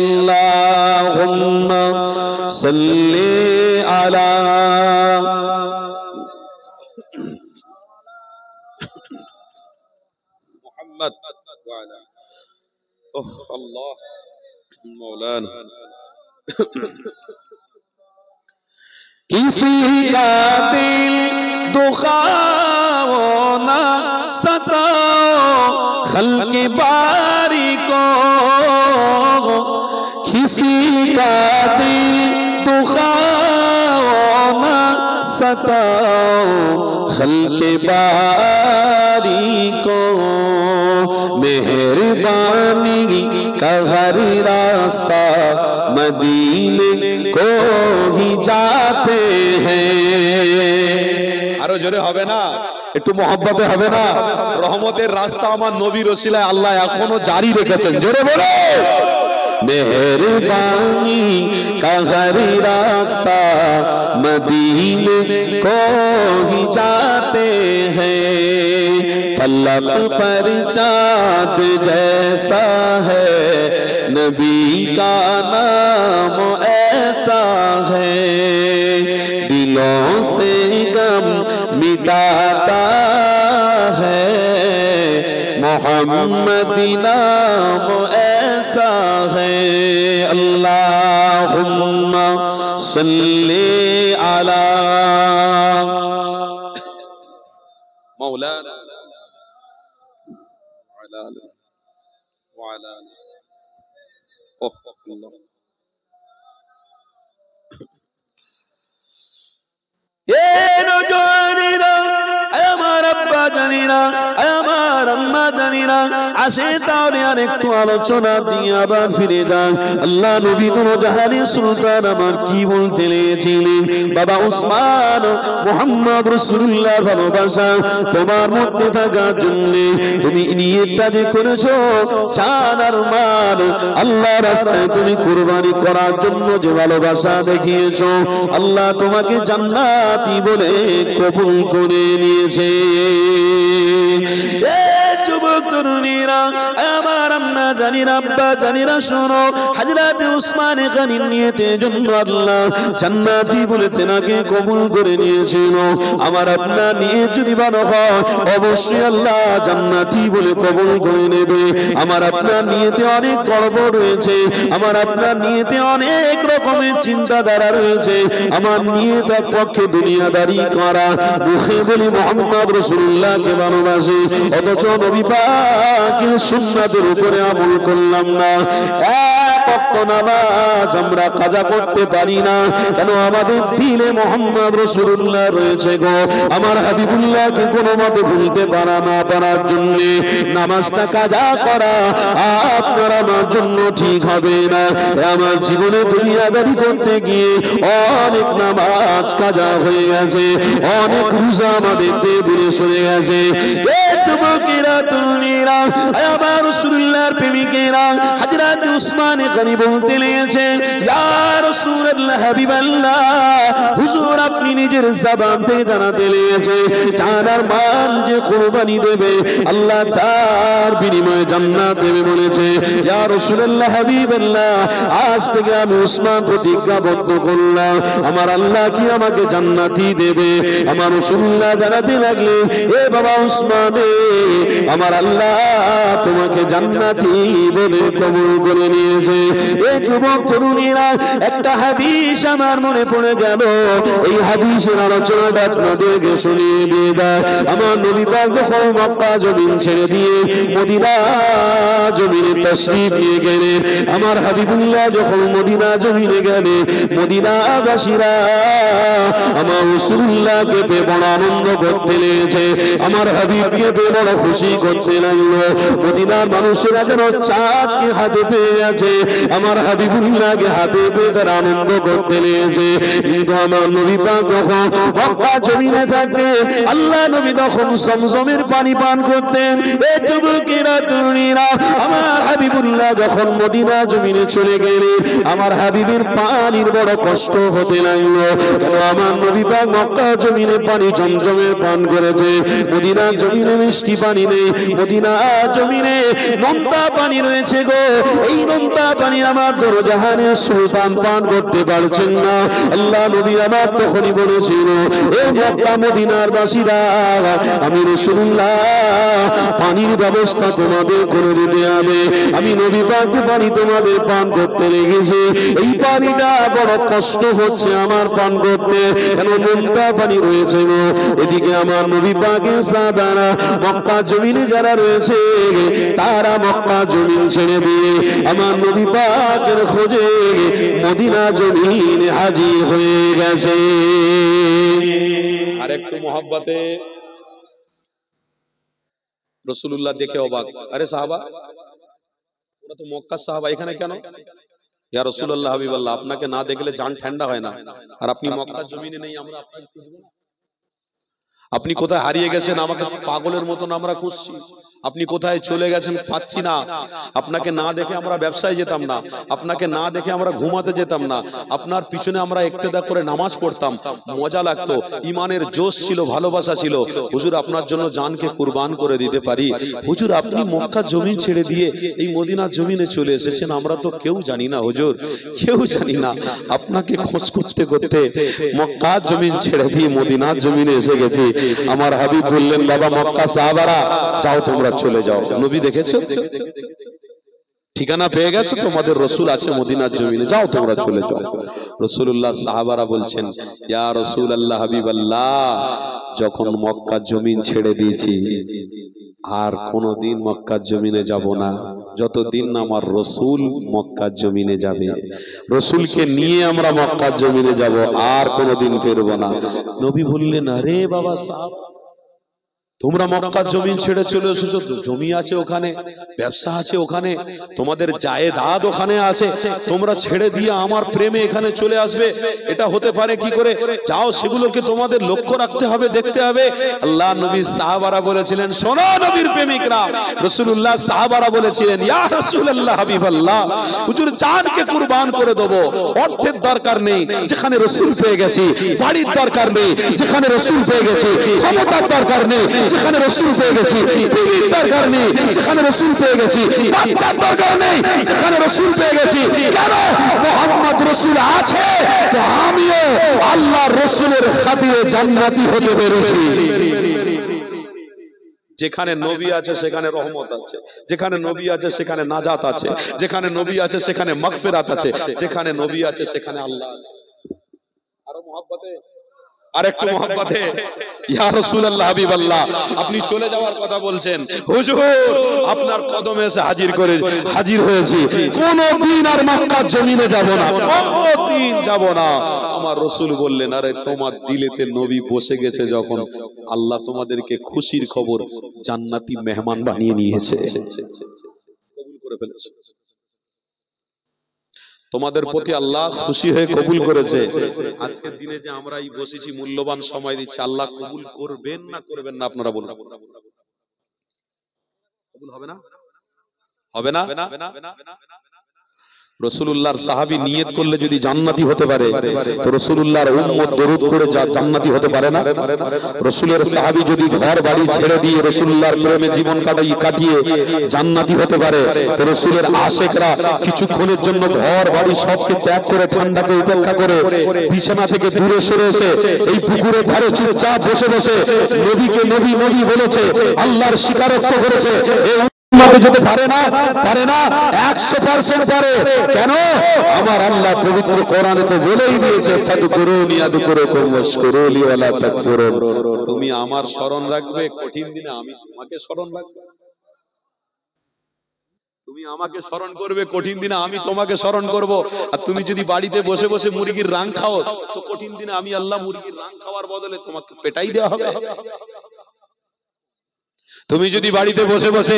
अल्लाहुम्मा सल्ली अला मोहम्मद वाला ओह अल्लाह मौलाना। किसी का दिल दुखाओ ना सताओ खल्क़ बारी को किसी का दिल दुखाओ ना सताओ खल्क़ बारी को मेहरबानी का हर रास्ता मदीने को ही जाते हैं। আরো জোরে হবে না? একটু মহব্বতে হবে না? রহমতের রাস্তা আমার নবীর ওসিলায় আল্লাহ এখনো জারি রেখেছেন। জোরে বলো। मेहरबानी का हर रास्ता मदीने को ही जाते हैं फलक पर चाँद जैसा है नबी का नाम ऐसा है दिलों से गम मिटाता है मोहम्मद नाम ऐसा है। अल्लाहुम्मा सल्ली अला मौलाना वाला ये नौजवानेरा আমার আব্বা জানিরা আমার আম্মা জানিরা আসে তাহলে আর একটু আলোচনা দিয়ে আবার ফিরে যান। আল্লাহ নবী কোন জাহানি সুলতান আমার কি বলতে লেগেছিলেন? বাবা উসমান মুহাম্মদ রাসূলুল্লাহর ভালোবাসা তোমার মধ্যে থাকার জন্য তুমি নিয়তটা যে করেছো চাঁদ আর মাল আল্লাহ রাস্তায় তুমি কুরবানি করার জন্য যে ভালোবাসা দেখিয়েছো আল্লাহ তোমাকে জান্নাতি বলে কবুল করে নিয়েছে। যুবক তরুণীরা আমার আম্মা জানিরা আব্বা জানিরা শোনো হযরত উসমান গনির নিয়তের জন্য আল্লাহ জান্নাতি বলে তেনাকে কবুল করে নিয়েছিল। আমার আপনার নিয়ত যদি ভালো হয় অবশ্যই আল্লাহ জান্নাতি বলে কবুল করে নেবে। আমার আপনার নিয়তে অনেক গড়বড় রয়েছে, আমার আপনার নিয়তে অনেক রকমের চিন্তাধারা রয়েছে। আমার নিয়ত এক পক্ষে দুনিয়াদারি করা, মুখে বলি মুহাম্মদ রাসূলুল্লাহকে ভালোবাসি অথচ নবী পাকের সুন্নাতের উপরে আমল করলাম না। এক ওয়াক্ত নামাজ আমরা কাজা করতে পারি না কেন? আমাদের দিলে মুহাম্মদ রাসূলুল্লাহ রয়েছে গো। আমার হাবিবুল্লাহকে কোনো মতে ভুলতে পারা না পারার জন্য নামাজটা কাজা করা আপনার আমার জন্য ঠিক হবে না। আমার জীবনে দুনিয়াদারি করতে গিয়ে অনেক নামাজ কাজা হয়ে গেছে, অনেক রোজা আমাদের দূরে সরে গেছে। যুবকেরা তরুণীরা আমার রাসূলুল্লাহর প্রেমিকেরা হযরত উসমান গনি বলতে লেগেছেন, ইয়া রাসূলুল্লাহ হাবিবাল্লাহ, হুজুর আপনি নিজের জবান থেকে জানাতে লেগেছে জানার মাল যে কুরবানি দেবে আল্লাহ তার বিনিময়ে জান্নাত দেবে বলেছে। ইয়া রাসূলুল্লাহ হাবিবাল্লাহ, আজ থেকে আমি উসমান প্রতিজ্ঞাবদ্ধ করলাম আমার আল্লাহ কি আমাকে জান্নাতি দেবে। আমার রাসূলুল্লাহ জানাতে লাগলেন, এ বাবা উসমান, আমার আল্লাহ তোমাকে জান্নাতি বলে কবুল করে নিয়েছে। এই যুবক তরুণীরা একটা হাদিস আমার মনে পড়ে গেল। এই এই হাদিসের আলোচনাটা আপনাদেরকে শুনিয়ে দিয়ে দেয়। আমার নবী পাক যখন মক্কা জমিন ছেড়ে দিয়ে মদিনা জমিনে তাশরীফ নিয়ে গেলেন, আমার হাবিবুল্লাহ যখন মদিনা জমিনে গেলেন, মদিনাবাসীরা আমার রাসূলুল্লাহকে পেয়ে বড় আনন্দ করতে লেগেছে, আমার হাবিবকে পেয়ে বড় খুশি করতে লাগলো। মদিনার মানুষেরা যেন চাঁদকে হাতে পেয়ে আছে, আমার হাবিবুল্লাহকে হাতে পেয়ে তারা আনন্দ করতে লেগেছে। কিন্তু আমার নবী পাক যখন মক্কা জমিনে থাকতেন, আল্লাহ নবী তখন জমজমের পানি পান করতেন। এই যুবকেরা তরুণীরা, আমার হাবিবুল্লাহ যখন মদিনা জমিনে চলে গেলেন, আমার হাবিবের পানির বড় কষ্ট হতে লাগলো। কেন আমার নবী পাক মক্কা জমিনে পানি জমজমের পান করেছে, মদিনা জমিনে মিষ্টি পানি নেই, মদিনা জমিনে নোনতা পানি রয়েছে গো। এই নোনতা পানি আমার দরজাহানের সুলতান পান করতে পারছেন না। আল্লাহ নবী আমার তখনই বলেছিল, এই মক্কা মদিনার বাসীরা, আমি রাসূলুল্লাহ পানির ব্যবস্থা তোমাদের করে দিতে হবে। আমি নবী পাক পানি তোমাদের পান করতে লেগেছি, এই পানিটা বড় কষ্ট হচ্ছে আমার পান করতে, কেন নোনতা পানি রয়েছে গো। এদিকে আমার নবী পাকের সাহাবারা মক্কা জমিনে যারা রয়েছে, তারা মক্কা জমিন ছেড়ে দিয়ে আমার নবী পাকের খোঁজে মদিনা জমিনে হাজির হয়ে গেছে। আর একটু মহব্বতে রাসূলুল্লাহ দেখে অবাক, আরে সাহাবা, ওরা তো মক্কার সাহাবা, এখানে কেন? ইয়া রাসূলুল্লাহ হাবিবাল্লাহ, আপনাকে না দেখলে জান ঠান্ডা হয় না, আর আপনি মক্কার জমিনে নেই, আমরা আপনাকে খুঁজবো না? আপনি কোথায় হারিয়ে গেছেন? আমাকে পাগলের মতন আমরা খুঁজছি। আপনি কোথায় চলে গেছেন পাচ্ছি না। আপনাকে না দেখে আমরা ব্যবসায় যেতাম না, আপনাকে না দেখে আমরা ঘুমাতে যেতাম না, আপনার পিছনে আমরা ইক্তেদা করে নামাজ পড়তাম, মজা লাগতো, ইমানের জোশ ছিল, ভালোবাসা ছিল। হুজুর আপনার জন্য জানকে কুরবান করে দিতে পারি। হুজুর আপনি মক্কা জমিন ছেড়ে দিয়ে এই মদিনার জমিনে চলে এসেছেন, আমরা তো কেউ জানি না হুজুর, কেউ জানি না। আপনাকে খোঁজ করতে করতে মক্কা জমিন ছেড়ে দিয়ে মদিনার জমিনে এসে গেছি। আমার হাবিব বললেন, বাবা মক্কা সাহাবারা, যাও তোমরা চলে যাও। নবী দেখেছো, ঠিকানা পেয়ে গেছো, তোমাদের রাসূল আছে মদিনার জমিনে, যাও তোমরা চলে যাও। রাসূলুল্লাহ সাহাবারা বলছেন, ইয়া রাসূলুল্লাহ হাবিবাল্লাহ, যখন মক্কা জমিন ছেড়ে দিয়েছি আর কোনদিন মক্কার জমিনে যাব না, যতদিন না আমার রাসূল মক্কার জমিনে যাবে। রাসূলকে নিয়ে আমরা মক্কার জমিনে যাব, আর কোনদিন ফিরবো না। নবী বললেন, আরে বাবা সাহেব, তোমরা মক্কার জমিন ছেড়ে চলে এসেছো, জমি আছে ওখানে, ব্যবসা আছে ওখানে, তোমাদের জায়েদাদ ওখানে আছে, তোমরা ছেড়ে দিয়ে আমার প্রেমে এখানে চলে আসবে, এটা হতে পারে কি করে? যাও, সেগুলোকে তোমাদের লক্ষ্য রাখতে হবে, দেখতে হবে। আল্লাহ নবী সাহাবারা বলেছিলেন, শোনো নবীর প্রেমিকরা, রাসূলুল্লাহ সাহাবারা বলেছিলেন, ইয়া রাসূলুল্লাহ হাবিবাল্লাহ, হুজুর জানকে কুরবান করে দেব, অর্থের দরকার নেই, যেখানে রাসূল পেয়ে গেছি, বাড়ির দরকার নেই, যেখানে রাসূল পেয়ে গেছি, ক্ষমতার দরকার নেই, যেখানে রাসূল পেয়ে গেছি, বিবির দরকার নেই, যেখানে রাসূল পেয়ে গেছি, বাচ্চার দরকার নেই, যেখানে রাসূল পেয়ে গেছি। কেন? মুহাম্মদ রাসূল আছে তো আমিও আল্লাহর রাসূলের খাতিরে জান্নাতি হতে পেরেছি। যেখানে নবী আছে সেখানে রহমত আছে, যেখানে নবী আছে সেখানে নাজাত আছে, যেখানে নবী আছে সেখানে মাগফিরাত আছে, যেখানে নবী আছে সেখানে আল্লাহ আছে। আরো মহব্বতে, আরেকটু মহব্বতে, ইয়া রাসূলুল্লাহ হাবিবাল্লাহ, আপনি চলে যাওয়ার কথা বলছেন, হুজুর আপনার কদমে এসে হাজির হয়েছি, কোনদিন আর মক্কার জমিনে যাব না, কোনদিন যাব না। আমার রাসূল বললেন, আরে তোমার দিলেতে নবী বসে গেছে যখন, আল্লাহ তোমাদেরকে খুশির খবর জান্নাতি মেহমান বানিয়ে নিয়েছে, কবুল করে ফেলেছে। তোমাদের প্রতি আল্লাহ খুশি হয়ে কবুল করেছে। আজকের দিনে যে আমরা এই বসেছি, মূল্যবান সময় দিচ্ছি, আল্লাহ কবুল করবেন না করবেন না আপনারা বলুন? কবুল হবে না? হবে না? রাসূলুল্লাহর সাহাবী নিয়ত করলে যদি জান্নাতি হতে পারে, তো রাসূলুল্লাহর উম্মত দরুদ পড়ে জান্নাতি হতে পারে না? রাসূলের সাহাবী যদি ঘর বাড়ি ছেড়ে দিয়ে রাসূলুল্লাহর প্রেমে জীবন কাটিয়ে জান্নাতি হতে পারে, তো রাসূলের আশিকরা কিছুক্ষণের জন্য ঘর বাড়ি সবকে ত্যাগ করে, ঠান্ডাকে উপেক্ষা করে, বিছানা থেকে দূরে সরে এসে এই পুকুরের ধারে চুপচাপ বসে বসে নবীকে নবী নবী বলেছে, আল্লাহর স্বীকারোক্ত করেছে। করে যেতে পারে না? পারে না, 100% পারে। কেন? আমার আল্লাহ পবিত্র কোরআনে তো বলেই দিয়েছে, ফাদকুরুনি আযকুরুকুম ওয়াশকুরুলি ওয়ালা তাকফুরুন। তুমি আমার স্মরণ রাখবে, কঠিন দিনে আমি তোমাকে স্মরণ রাখবো। তুমি আমাকে স্মরণ করবে, কঠিন দিনে আমি তোমাকে স্মরণ করব। আর তুমি যদি বাড়িতে বসে বসে মুরগির রাং খাও, তো কঠিন দিনে আমি আল্লাহ মুরগির রাং খাওয়ার বদলে তোমাকে পেটাই দেওয়া হবে। তুমি যদি বাড়িতে বসে বসে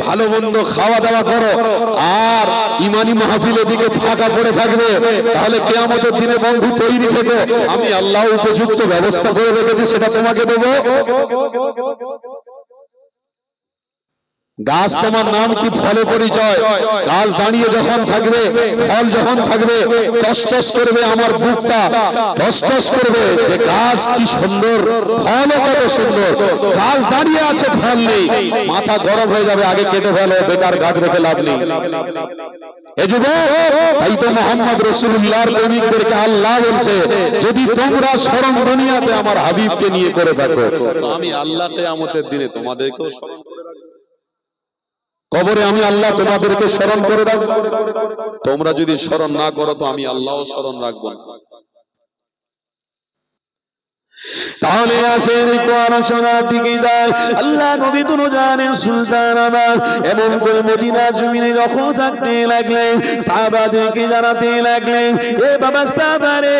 ভালো মন্দ খাওয়া দাওয়া করো আর ইমানি মাহফিলের দিকে ফাঁকা পড়ে থাকবে, তাহলে কিয়ামতের দিনে বন্ধু তৈরি থেকে আমি আল্লাহ উপযুক্ত ব্যবস্থা করে রেখেছি, সেটা তোমাকে দেবো। গাছ তোমার নাম কি, ফলে পরিচয়। গাছ দাঁড়িয়ে যখন থাকবে, ফল যখন থাকবে, টস টস করবে আমার বুকটা, টস টস করবে যে গাছ কি সুন্দর, ফলও কত সুন্দর। গাছ দাঁড়িয়ে আছে, ফল নেই, মাথা গরম হয়ে যাবে, আগে কেটে ফেলো, বেকার গাছ রেখে লাভ নেই। এ যুবক, তাই তো মুহাম্মদ রাসূলুল্লাহর প্রেমিকদেরকে আল্লাহ বলছে, যদি তোমরা স্মরণ দুনিয়াতে আমার হাবিবকে নিয়ে করে থাকো, তো আমি আল্লাহ কিয়ামতের দিনে তোমাদেরকেও স্মরণ করে রাখবো। কবরে আমি আল্লাহ তোমাদেরকে স্মরণ করে রাখবো। তোমরা যদি স্মরণ না করো, তো আমি আল্লাহও স্মরণ রাখবো না। তাহলে আসেন একটু আলোচনার দিকে যায়। আল্লাহ নবী তো জানেন সুলতান আমার এমন করে মদিনা জমিনে যখন থাকতে লাগলেন, সাহাবাদেরকে জানাতে লাগলেন, এ বাবা সাহাবারে,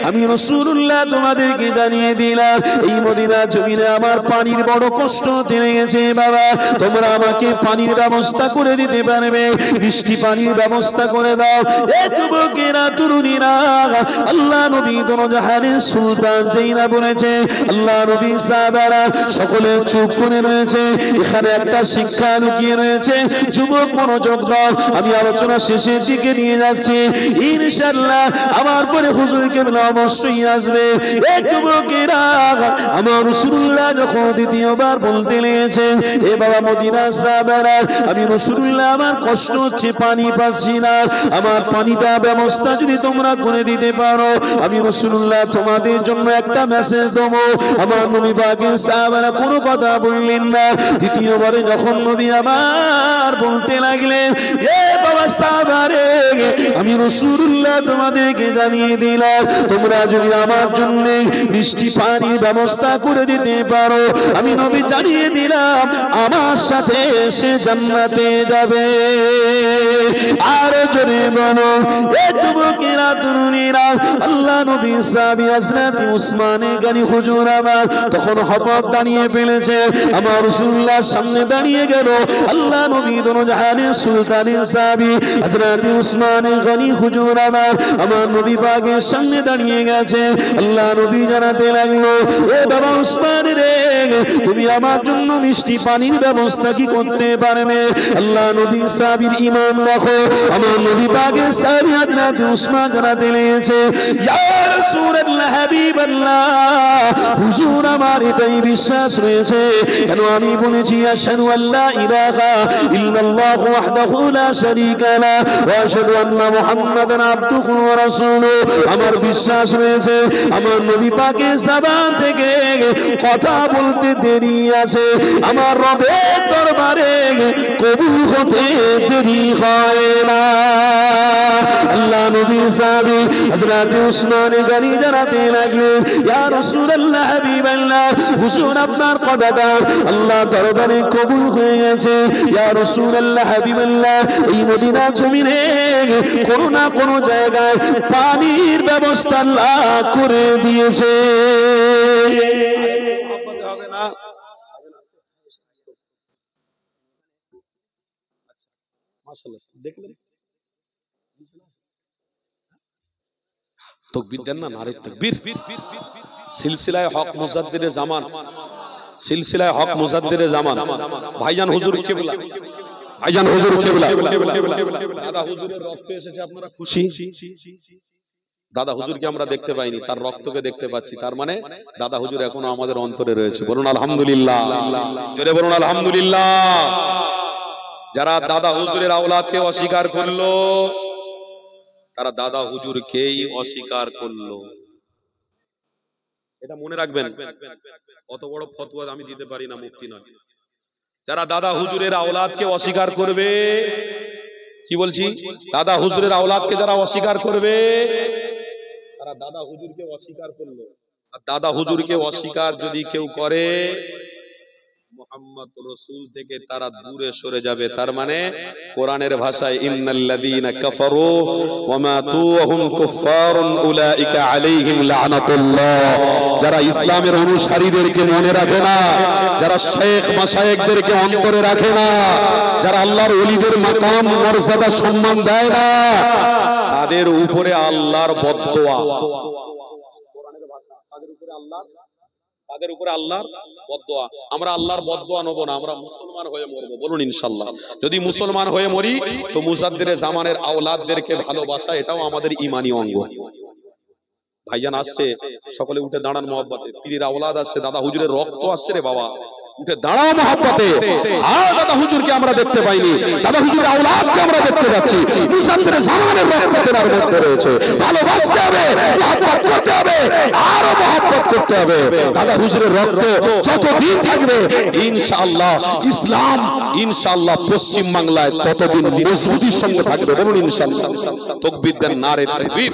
আমি রাসূলুল্লাহ তোমাদেরকে জানিয়ে দিলাম, এই মদিনা জমিনে আমার পানির বড় কষ্ট হয়ে গেছে বাবা, তোমরা আমাকে পানির ব্যবস্থা করে দিতে পারবে? বৃষ্টি পানির ব্যবস্থা করে দাও। এ যুবকেরা, তরুণীরা, আল্লাহ নবী তো জাহানের সুলতান যেই না বলেছে, আল্লাহ নবী সাহাবারা সকলে চুপ করে রয়েছে। এখানে একটা শিক্ষা লুকিয়ে রয়েছে, যুবক মনোযোগ দাও, আমি আলোচনা শেষের দিকে নিয়ে যাচ্ছি ইনশাআল্লাহ। আমার পরে হুজুর কেবলা অবশ্যই আসবে। এই যুবকেরা, আমার রাসূলুল্লাহ যখন দ্বিতীয়বার বলতে লেগেছেন, এ বাবা মদিনা সাহাবারা, আমি রাসূলুল্লাহ আমার কষ্ট হচ্ছে, পানি পাচ্ছি না, আমার পানিটা ব্যবস্থা যদি তোমরা করে দিতে পারো, আমি রাসূলুল্লাহ তোমাদের জন্য একটা মেসেজ দেবো। আমার নবী পাকের সাহাবারা কোনো কথা বললেন না। দ্বিতীয়বারে যখন নবী আবার বলতে লাগলেন, এ বাবা সাহাবারে, আমি রাসূলুল্লাহ তোমাদেরকে জানিয়ে দিলাম, তোমরা যদি আমার জন্য বৃষ্টি পানির ব্যবস্থা করে দিতে পারো, আমি নবী জানিয়ে দিলাম আমার সাথে সে জান্নাতে যাবে। আর জোরে বলো, এ যুবকেরা, তরুণীরা, আল্লাহ নবী সাহাবী হযরত উসমান গনি হুজুর আমার তখন হঠাৎ দাঁড়িয়ে ফেলেছে, আমার রাসূলুল্লাহর সামনে দাঁড়িয়ে গেল। আল্লাহ নবী দোনো জাহানের সুলতানের সাহাবী হযরত উসমান গনি হুজুর আমার নবী পাকের সামনে দাঁড়িয়ে গেছে। আল্লাহ নবী জানাতে লাগলো, এ বাবা উসমান রে, তুমি আমার জন্য মিষ্টি পানির ব্যবস্থা কি করতে পারবে? আল্লাহ নবী সাহাবীর ঈমান দেখো। আমার নবী পাকের সাহাবী হযরত উসমান জানাতে লেগেছে, ইয়া রাসূলুল্লাহ, হাবিবাল্লাহ, হুজুর আমার এটাই বিশ্বাস রয়েছে, কেন আমি বলেছি আশহাদু আল্লা ইলাহা ইল্লাল্লাহু ওয়াহদাহু লা শারীকা লা ওয়া আশহাদু আন্না মুহাম্মাদান আবদুহু ওয়া রাসূলুহু। আমার বিশ্বাস রয়েছে, আমার নবী পাকের জবান থেকে কথা বলতে দেরি আছে, আমার রবের দরবারে কবুল হতে দেরি হয় না। আল্লাহ নবীর সাহাবী হযরত উসমান গনি জানাতে লাগলেন, ইয়া রাসূলুল্লাহ, হাবিবাল্লাহ, হুজুর আপনার কথাটা আল্লাহর দরবারে কবুল হয়ে গেছে। ইয়া রাসূলুল্লাহ, হাবিবাল্লাহ, এই মদিনা জমিনে কোনো না কোনো জায়গায় পানির ব্যবস্থা আল্লাহ করে দিয়েছে। হবে না, মাশাআল্লাহ, দেখলেন তাকবীর দেন না, নারে তাকবীর। সিলসিলায়ে হক মুজাদ্দিদে জামান, সিলসিলায়ে হক মুজাদ্দিদে জামান ভাইজান হুজুর কিবলা, ভাইজান হুজুর কিবলা, দাদা হুজুরের রক্ত এসেছে, আপনারা খুশি? দাদা হুজুরকে আমরা দেখতে পাইনি, তার রক্তকে দেখতে পাচ্ছি, তার মানে দাদা হুজুর এখনো আমাদের অন্তরে রয়েছে। বলুন আলহামদুলিল্লাহ, জোরে বলুন আলহামদুলিল্লাহ। যারা দাদা হুজুরের আওলাদকে অস্বীকার করলো, তারা দাদা হুজুরকেই অস্বীকার করলো। এটা মনে রাখবেন। অত বড় ফতোয়া আমি দিতে পারি না, মুফতি নয়। যারা দাদা হুজুরের আওলাদকে অস্বীকার করবে, কি বলছি, দাদা হুজুরের আওলাদকে যারা অস্বীকার করবে, তারা দাদা হুজুরকে অস্বীকার করলো। আর দাদা হুজুরকে অস্বীকার যদি কেউ করে, মুহাম্মদ রাসূল থেকে তারা দূরে সরে যাবে। তার মানে কোরআনের ভাষায় ইন্নাল্লাযীনা কাফারু ওয়া মাতু ওয়া হুম কুফফারুন উলাইকা আলাইহিম লানাতুল্লাহ। যারা ইসলামের অনুসারীদেরকে মনে রাখে না, যারা শেখ মাশায়েখদেরকে অন্তরে রাখে না, যারা আল্লাহর ওলিদের মাকাম মর্যাদা সম্মান দেয় না, তাদের উপরে আল্লাহর বদদোয়া। কোরআনের ভাষা, তাদের উপরে আল্লাহর বদদোয়া। আমরা আল্লাহর বদদোয়া নেব না, আমরা মুসলমান হয়ে মরবো। বলুন ইনশাআল্লাহ। যদি মুসলমান হয়ে মরি তো মুজাদ্দিরে জামানের আওলাদদেরকে ভালোবাসা, এটাও আমাদের ঈমানি অঙ্গ। ভাইজান আসছে, সকলে উঠে দাঁড়ান মহব্বতে। পীরের আওলাদ আসছে, দাদা হুজুরের রক্ত আসছে রে বাবা, উঠে দাঁড়াও মহব্বতে। হ্যাঁ, দাদা হুজুরকে আমরা দেখতে পাইনি, দাদা হুজুরের আওলাদকে আমরা দেখতে পাচ্ছি। মুজাদ্দিরে জামানের রক্ত তেনার মধ্যে রয়েছে। ভালোবাসতে হবে, মহব্বত করতে হবে, আরো মহব্বত করতে হবে। দাদা হুজুরের রক্ত যতদিন থাকবে ইনশাআল্লাহ ইসলাম ইনশাআল্লাহ পশ্চিম বাংলায় ততদিন মজবুতির সঙ্গে থাকবে। বলুন ইনশাআল্লাহ। তাকবীর দেন, নারে তাকবীর।